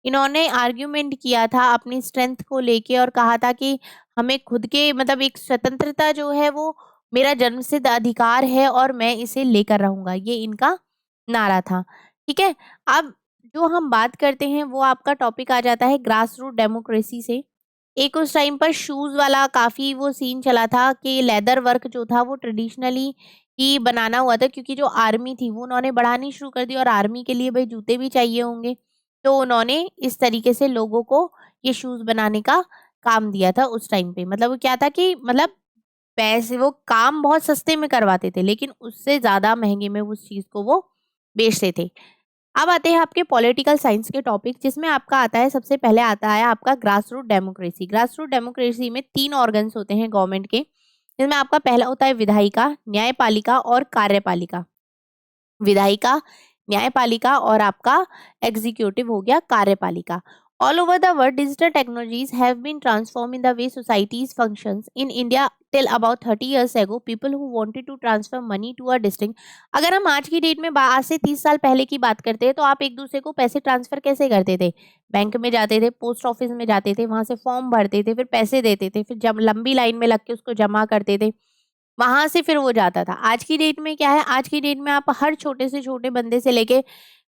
इन्होंने argument किया था अपनी strength को लेके और कहा था कि हमें खुद के मतलब एक स्वतंत्रता जो है वो मेरा जन्मसिद्ध अधिकार है और मैं इसे लेकर रहूंगा, ये इनका नारा था। ठीक है। अब जो हम बात करते हैं वो आपका टॉपिक आ जाता है ग्रास रूट डेमोक्रेसी से। एक उस टाइम पर शूज वाला काफी वो सीन चला था कि लेदर वर्क जो था वो ट्रेडिशनली ही बनाना हुआ था, क्योंकि जो आर्मी थी वो उन्होंने बढ़ानी शुरू कर दी और आर्मी के लिए भाई जूते भी चाहिए होंगे। तो उन्होंने इस तरीके से लोगों को ये शूज बनाने का काम दिया था उस टाइम पे। मतलब वो क्या था कि मतलब पैसे वो काम बहुत सस्ते में करवाते थे, लेकिन उससे ज़्यादा महँगे में उस चीज़ को वो बेचते थे। अब आते हैं आपके पॉलिटिकल साइंस के टॉपिक, जिसमें आपका आता है, सबसे पहले आता है आपका grass root democracy. Grass root democracy में 3 ऑर्गन्स होते हैं गवर्नमेंट के, जिसमें आपका पहला होता है विधायिका, न्यायपालिका और कार्यपालिका। विधायिका, न्यायपालिका और आपका एग्जीक्यूटिव हो गया कार्यपालिका। All over the world, digital technologies have been transformed in the way societies functions. In India, till about 30 years ago, people who wanted to transfer money to a distinct, अगर हम आज की डेट में आज से 30 साल पहले की बात करते हैं, तो आप एक दूसरे को पैसे ट्रांसफर कैसे करते थे? बैंक में जाते थे, पोस्ट ऑफिस में जाते थे, वहां से फॉर्म भरते थे, फिर पैसे देते थे, फिर जब लंबी लाइन में लग के उसको जमा करते थे, वहां से फिर वो जाता था। आज की डेट में क्या है? आज की डेट में आप हर छोटे से छोटे बंदे से लेके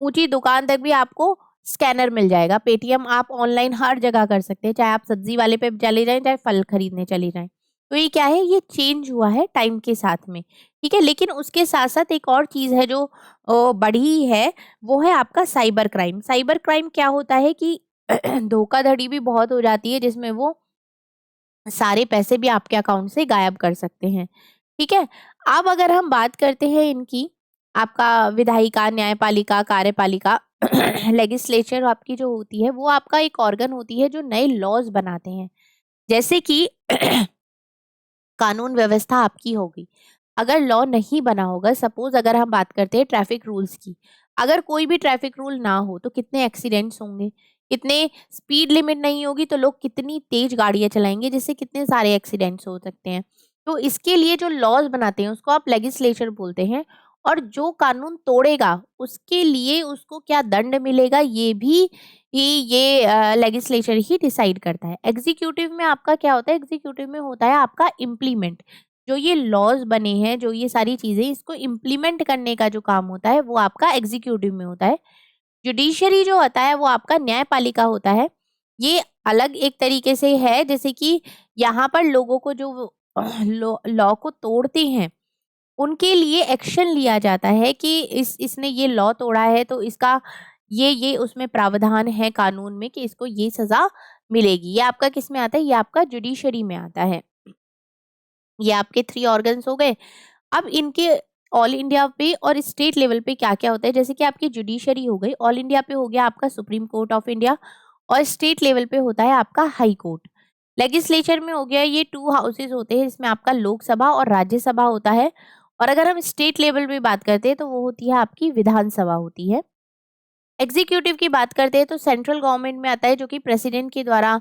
ऊंची दुकान तक भी आपको स्कैनर मिल जाएगा। पेटीएम आप ऑनलाइन हर जगह कर सकते हैं, चाहे आप सब्जी वाले पे चले जाएं, चाहे फल खरीदने चले जाएं। तो ये क्या है? ये चेंज हुआ है टाइम के साथ में, ठीक है। लेकिन उसके साथ साथ एक और चीज है जो बढ़ी है, वो है आपका साइबर क्राइम। साइबर क्राइम क्या होता है कि धोखाधड़ी भी बहुत हो जाती है, जिसमें वो सारे पैसे भी आपके अकाउंट से गायब कर सकते हैं, ठीक है। अब अगर हम बात करते हैं इनकी, आपका विधायिका, न्यायपालिका, कार्यपालिका, लेजिस्लेचर आपकी जो होती है, वो आपका एक ऑर्गन होती है जो नए लॉज बनाते हैं। जैसे कि कानून व्यवस्था आपकी होगी, अगर लॉ नहीं बना होगा, सपोज अगर हम बात करते हैं ट्रैफिक रूल्स की, अगर कोई भी ट्रैफिक रूल ना हो तो कितने एक्सीडेंट्स होंगे, कितने स्पीड लिमिट नहीं होगी तो लोग कितनी तेज गाड़ियां चलाएंगे, जिससे कितने सारे एक्सीडेंट्स हो सकते हैं। तो इसके लिए जो लॉज बनाते हैं उसको आप लेजिस्लेचर बोलते हैं। और जो कानून तोड़ेगा उसके लिए उसको क्या दंड मिलेगा, ये भी ये लेजिस्लेचर ही डिसाइड करता है। एग्जीक्यूटिव में आपका क्या होता है? एग्जीक्यूटिव में होता है आपका इम्प्लीमेंट। जो ये लॉज बने हैं, जो ये सारी चीजें, इसको इम्प्लीमेंट करने का जो काम होता है वो आपका एग्जीक्यूटिव में होता है। जुडिशरी जो होता है वो आपका न्यायपालिका होता है। ये अलग एक तरीके से है, जैसे कि यहाँ पर लोगों को जो लॉ को तोड़ते हैं उनके लिए एक्शन लिया जाता है कि इसने ये लॉ तोड़ा है तो इसका ये उसमें प्रावधान है कानून में कि इसको ये सजा मिलेगी। ये आपका किस में आता है? ये आपका जुडिशरी में आता है। ये आपके 3 ऑर्गन्स हो गए। अब इनके ऑल इंडिया पे और स्टेट लेवल पे क्या क्या होता है? जैसे कि आपकी जुडिशरी हो गई, ऑल इंडिया पे हो गया आपका सुप्रीम कोर्ट ऑफ इंडिया, और स्टेट लेवल पे होता है आपका हाई कोर्ट। लेजिस्लेचर में हो गया, ये 2 हाउसेज होते हैं, इसमें आपका लोकसभा और राज्यसभा होता है। और अगर हम स्टेट लेवल पे बात करते हैं तो वो होती है आपकी विधानसभा होती है। एग्जीक्यूटिव की बात करते हैं तो सेंट्रल गवर्नमेंट में आता है, जो कि प्रेसिडेंट के द्वारा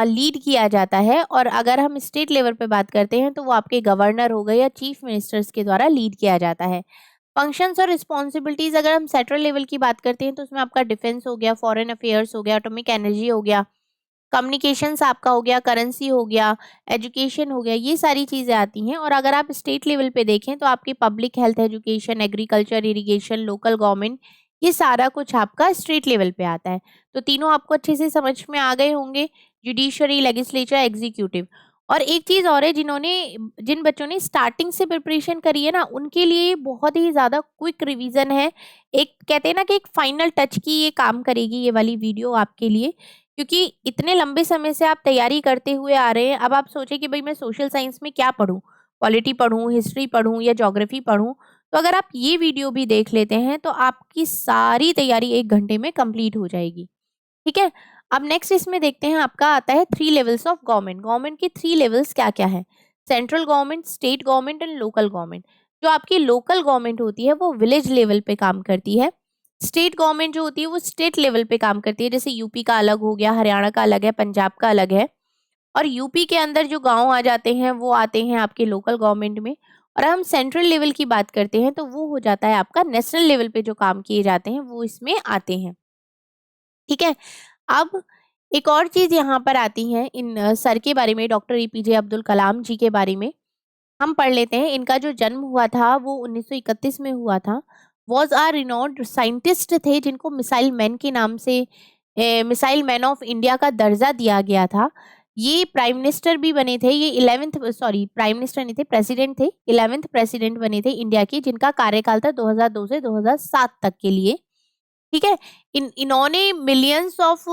लीड किया जाता है। और अगर हम स्टेट लेवल पे बात करते हैं तो वो आपके गवर्नर हो गए या चीफ मिनिस्टर्स के द्वारा लीड किया जाता है। फंक्शंस और रिस्पॉन्सिबिलिटीज अगर हम सेंट्रल लेवल की बात करते हैं तो उसमें आपका डिफेंस हो गया, फॉरेन अफेयर्स हो गया, एटॉमिक एनर्जी हो गया, कम्युनिकेशंस आपका हो गया, करेंसी हो गया, एजुकेशन हो गया, ये सारी चीज़ें आती हैं। और अगर आप स्टेट लेवल पे देखें तो आपकी public health, education, agriculture, irrigation, local government, ये सारा कुछ आपका स्टेट लेवल पे आता है। तो तीनों आपको अच्छे से समझ में आ गए होंगे, जुडिशरी, लेजिस्लेचर, एग्जीक्यूटिव। और एक चीज़ और है, जिन बच्चों ने स्टार्टिंग से प्रिपरेशन करी है ना, उनके लिए बहुत ही ज़्यादा क्विक रिवीजन है। एक कहते हैं ना कि एक फाइनल टच की ये काम करेगी ये वाली वीडियो आपके लिए, क्योंकि इतने लंबे समय से आप तैयारी करते हुए आ रहे हैं। अब आप सोचें कि भाई मैं सोशल साइंस में क्या पढूं, पॉलिटी पढूं, हिस्ट्री पढूं या ज्योग्राफी पढूं। तो अगर आप ये वीडियो भी देख लेते हैं तो आपकी सारी तैयारी 1 घंटे में कंप्लीट हो जाएगी, ठीक है। अब नेक्स्ट इसमें देखते हैं, आपका आता है 3 लेवल्स ऑफ गवर्नमेंट। गवर्नमेंट की 3 लेवल्स क्या क्या है? Central government, state government and local government. जो आपकी लोकल गवर्नमेंट होती है वो विलेज लेवल पे काम करती है। स्टेट गवर्नमेंट जो होती है वो स्टेट लेवल पे काम करती है, जैसे यूपी का अलग हो गया, हरियाणा का अलग है, पंजाब का अलग है। और यूपी के अंदर जो गांव आ जाते हैं वो आते हैं आपके लोकल गवर्नमेंट में। और हम सेंट्रल लेवल की बात करते हैं तो वो हो जाता है आपका नेशनल लेवल पे जो काम किए जाते हैं वो इसमें आते हैं, ठीक है। अब एक और चीज यहाँ पर आती है, इन सर के बारे में, डॉक्टर एपीजे अब्दुल कलाम जी के बारे में हम पढ़ लेते हैं। इनका जो जन्म हुआ था वो 1931 में हुआ था। वॉज आर रिनोन्ड साइंटिस्ट थे, जिनको मिसाइल मैन के नाम से मिसाइल मैन ऑफ इंडिया का दर्जा दिया गया था। ये प्राइम मिनिस्टर भी बने थे, ये 11th, सॉरी प्राइम मिनिस्टर नहीं थे, प्रेसिडेंट थे, 11th प्रेसिडेंट बने थे इंडिया के, जिनका कार्यकाल था 2002 से 2007 तक के लिए, ठीक है। इन्होंने मिलियंस ऑफ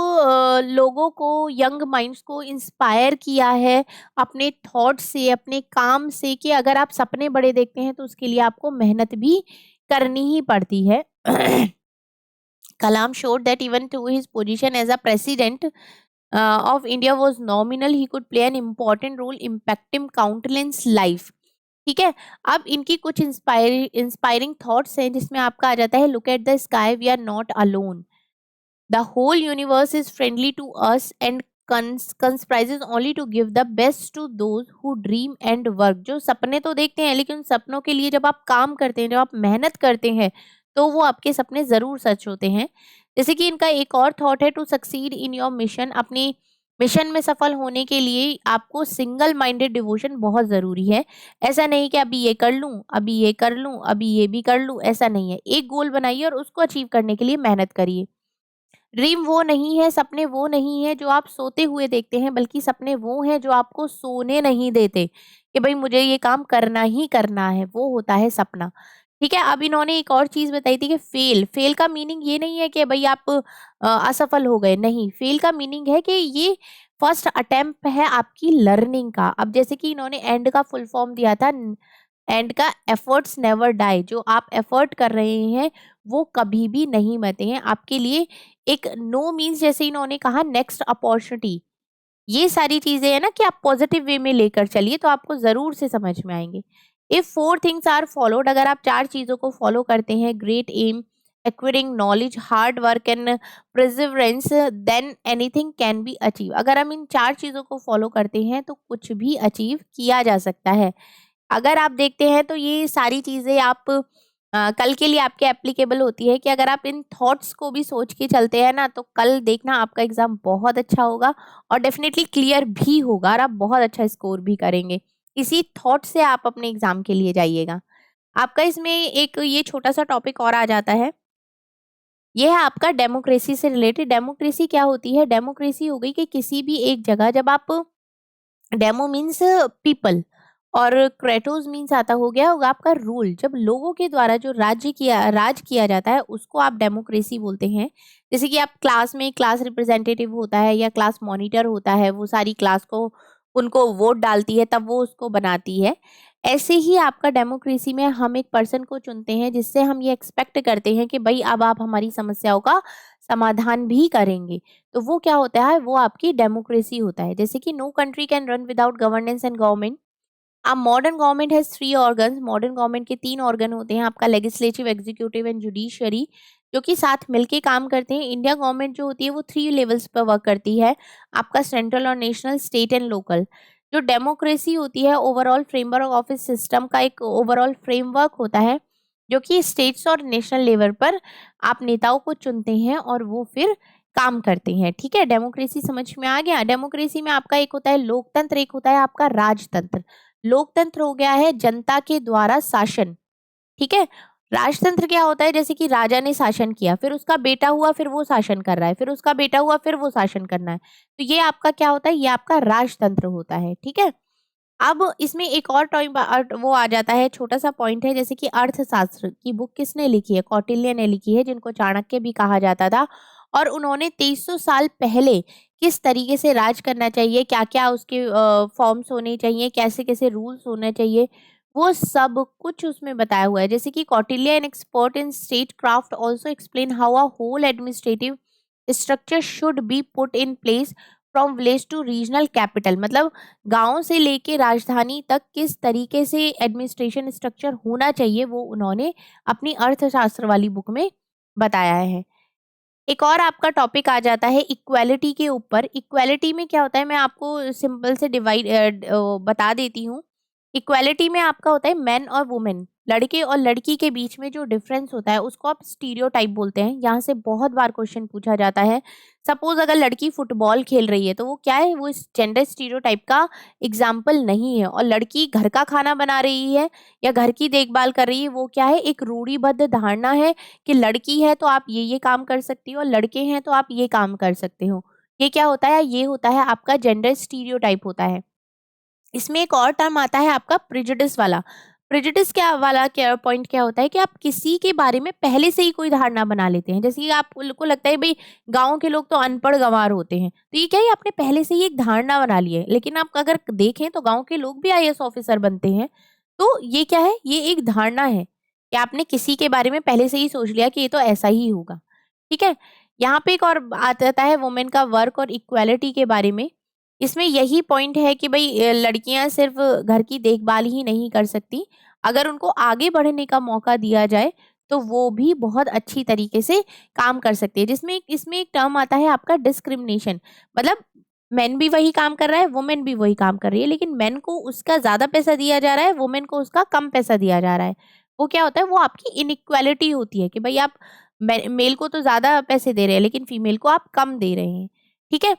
लोगों को, यंग माइंड्स को इंस्पायर किया है अपने थॉट से, अपने काम से, कि अगर आप सपने बड़े देखते हैं तो उसके लिए आपको मेहनत भी करनी ही पड़ती है। Kalam showed that even though his position as a president of India was nominal, he could play an important role impacting countless life. ठीक है, अब इनकी कुछ इंस्पायरिंग थॉट्स हैं जिसमें आपका आ जाता है, look at the sky, we are not alone, the whole universe is friendly to us and conspires only to give the best to those who dream and work. जो सपने तो देखते हैं लेकिन उन सपनों के लिए जब आप काम करते हैं, जब आप मेहनत करते हैं, तो वो आपके सपने जरूर सच होते हैं। जैसे कि इनका एक और थॉट है, to succeed in your mission, अपनी मिशन में सफल होने के लिए आपको सिंगल माइंडेड डिवोशन बहुत जरूरी है। ऐसा नहीं कि अभी ये कर लूं, अभी ये कर लूं, अभी ये भी कर लूं, ऐसा नहीं है। एक गोल बनाइए और उसको अचीव करने के लिए मेहनत करिए। ड्रीम वो नहीं है, सपने वो नहीं है जो आप सोते हुए देखते हैं, बल्कि सपने वो हैं जो आपको सोने नहीं देते कि भाई मुझे ये काम करना ही करना है, वो होता है सपना। ठीक है, अब इन्होंने एक और चीज बताई थी कि फेल, फेल का मीनिंग ये नहीं है कि भाई आप असफल हो गए, नहीं, फेल का मीनिंग है कि ये फर्स्ट अटेम्प्ट है आपकी लर्निंग का। अब जैसे कि इन्होंने एंड का फुल फॉर्म दिया था, एंड का एफर्ट्स नेवर डाई, जो आप एफर्ट कर रहे हैं वो कभी भी नहीं मरते हैं आपके लिए। एक नो मीन्स, जैसे इन्होंने कहा, नेक्स्ट अपॉर्चुनिटी, ये सारी चीजें है ना कि आप पॉजिटिव वे में लेकर चलिए तो आपको जरूर से समझ में आएंगे। If four things are followed, अगर आप चार चीजों को फॉलो करते हैं, great aim, acquiring knowledge, hard work and perseverance, then anything can be achieve. अगर हम इन चार चीजों को फॉलो करते हैं तो कुछ भी अचीव किया जा सकता है। अगर आप देखते हैं तो ये सारी चीजें आप कल के लिए आपके एप्लीकेबल होती है कि अगर आप इन थॉट्स को भी सोच के चलते हैं ना, तो कल देखना आपका एग्जाम बहुत अच्छा होगा और डेफिनेटली क्लियर भी होगा और आप बहुत अच्छा स्कोर भी करेंगे। इसी थॉट से आप अपने एग्जाम के लिए जाइएगा। आपका इसमें एक ये छोटा सा टॉपिक और आ जाता है, ये है आपका डेमोक्रेसी से रिलेटेड। डेमोक्रेसी क्या होती है? डेमोक्रेसी हो गई कि किसी भी एक जगह, जब आप, डेमो मीन्स पीपल और क्रेटोस मीन्स आता हो गया होगा आपका रूल, जब लोगों के द्वारा जो राज किया जाता है उसको आप डेमोक्रेसी बोलते हैं। जैसे कि आप क्लास में क्लास रिप्रेजेंटेटिव होता है या क्लास मॉनिटर होता है, वो सारी क्लास को, उनको वोट डालती है तब वो उसको बनाती है। ऐसे ही आपका डेमोक्रेसी में हम एक पर्सन को चुनते हैं जिससे हम ये एक्सपेक्ट करते हैं कि भाई अब आप हमारी समस्याओं का समाधान भी करेंगे, तो वो क्या होता है, वो आपकी डेमोक्रेसी होता है। जैसे कि no country can run without governance and government. अब modern government has three organs, modern government के तीन ऑर्गन होते हैं, आपका लेजिस्लेटिव, एग्जीक्यूटिव एंड जुडिशियरी, जो कि साथ मिलके काम करते हैं। इंडिया गवर्नमेंट जो होती है वो थ्री लेवल्स पर वर्क करती है, आपका सेंट्रल और नेशनल, स्टेट एंड लोकल। जो डेमोक्रेसी होती है, ओवरऑल फ्रेमवर्क ऑफ इस सिस्टम का एक ओवरऑल फ्रेमवर्क होता है जो कि स्टेट्स और नेशनल लेवल पर आप नेताओं को चुनते हैं और वो फिर काम करते हैं। ठीक है, डेमोक्रेसी समझ में आ गया। डेमोक्रेसी में आपका एक होता है लोकतंत्र, एक होता है आपका राजतंत्र। लोकतंत्र हो गया है जनता के द्वारा शासन, ठीक है। राजतंत्र क्या होता है, जैसे कि राजा ने शासन किया, फिर उसका बेटा हुआ, फिर वो शासन कर रहा है, फिर उसका बेटा हुआ, फिर वो शासन करना है, तो ये आपका क्या होता है, ये आपका राजतंत्र होता है। ठीक है, अब इसमें एक और वो आ जाता है, छोटा सा पॉइंट है, जैसे कि अर्थशास्त्र की बुक किसने लिखी है, कौटिल्य ने लिखी है, जिनको चाणक्य भी कहा जाता था। और उन्होंने 2300 साल पहले किस तरीके से राज करना चाहिए, क्या क्या उसके फॉर्म्स होने चाहिए, कैसे कैसे रूल्स होने चाहिए, वो सब कुछ उसमें बताया हुआ है। जैसे कि Kautilya, an expert in state craft, also explain how a whole administrative structure should be put in place from village to regional capital. मतलब गांव से लेके राजधानी तक किस तरीके से एडमिनिस्ट्रेशन स्ट्रक्चर होना चाहिए, वो उन्होंने अपनी अर्थशास्त्र वाली बुक में बताया है। एक और आपका टॉपिक आ जाता है इक्वालिटी के ऊपर। इक्वालिटी में क्या होता है, मैं आपको सिंपल से बता देती हूँ। इक्वालिटी में आपका होता है मैन और वुमेन, लड़के और लड़की के बीच में जो डिफरेंस होता है उसको आप स्टीरियोटाइप बोलते हैं। यहाँ से बहुत बार क्वेश्चन पूछा जाता है। सपोज अगर लड़की फुटबॉल खेल रही है तो वो क्या है, वो इस जेंडर स्टीरियोटाइप का एग्जाम्पल नहीं है। और लड़की घर का खाना बना रही है या घर की देखभाल कर रही है, वो क्या है, एक रूढ़िबद्ध धारणा है कि लड़की है तो आप ये काम कर सकती हो और लड़के हैं तो आप ये काम कर सकते हो। ये क्या होता है, ये होता है आपका जेंडर स्टीरियोटाइप होता है। इसमें एक और टर्म आता है आपका प्रिजुडिस वाला। प्रिजुडिस क्या पॉइंट क्या होता है कि आप किसी के बारे में पहले से ही कोई धारणा बना लेते हैं। जैसे कि आपको लगता है भाई गांव के लोग तो अनपढ़ गंवार होते हैं, तो ये क्या है, आपने पहले से ही एक धारणा बना ली है। लेकिन आप अगर देखें तो गांव के लोग भी आईएएस ऑफिसर बनते हैं। तो ये क्या है, ये एक धारणा है कि आपने किसी के बारे में पहले से ही सोच लिया कि ये तो ऐसा ही होगा। ठीक है? यहाँ पे एक और बात आता है वुमेन का वर्क और इक्वालिटी के बारे में। इसमें यही पॉइंट है कि भई लड़कियाँ सिर्फ़ घर की देखभाल ही नहीं कर सकती, अगर उनको आगे बढ़ने का मौका दिया जाए, तो वो भी बहुत अच्छी तरीके से काम कर सकती है। जिसमें इसमें एक टर्म आता है आपका डिस्क्रिमिनेशन, मतलब मेन भी वही काम कर रहा है, वुमेन भी वही काम कर रही है, लेकिन मेन को उसका ज़्यादा पैसा दिया जा रहा है, वुमेन को उसका कम पैसा दिया जा रहा है। वो क्या होता है, वो आपकी इनइक्वालिटी होती है कि भई आप मेल को तो ज़्यादा पैसे दे रहे हैं, लेकिन फीमेल को आप कम दे रहे हैं। ठीक है?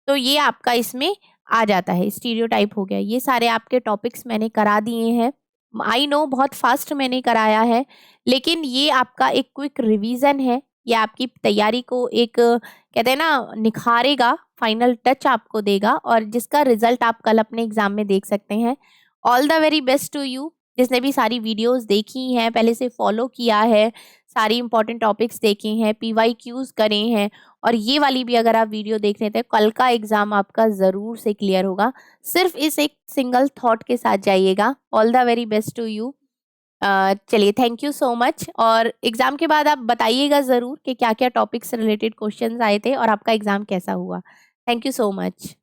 तो ये आपका इसमें आ जाता है, स्टीरियोटाइप हो गया। ये सारे आपके टॉपिक्स मैंने करा दिए हैं। आई नो बहुत फास्ट मैंने कराया है, लेकिन ये आपका एक क्विक रिवीजन है। ये आपकी तैयारी को एक कहते हैं ना निखारेगा, फाइनल टच आपको देगा, और जिसका रिजल्ट आप कल अपने एग्जाम में देख सकते हैं। All the very best to you. जिसने भी सारी वीडियोस देखी हैं, पहले से फॉलो किया है, सारी इंपॉर्टेंट टॉपिक्स देखे हैं, पीवाईक्यूज करे हैं, और ये वाली भी अगर आप वीडियो देख रहे थे, कल का एग्जाम आपका ज़रूर से क्लियर होगा। सिर्फ इस एक सिंगल थॉट के साथ जाइएगा। All the very best to you. चलिए, थैंक यू सो मच। और एग्ज़ाम के बाद आप बताइएगा ज़रूर कि क्या-क्या टॉपिक्स रिलेटेड क्वेश्चंस आए थे और आपका एग्ज़ाम कैसा हुआ। Thank you so much.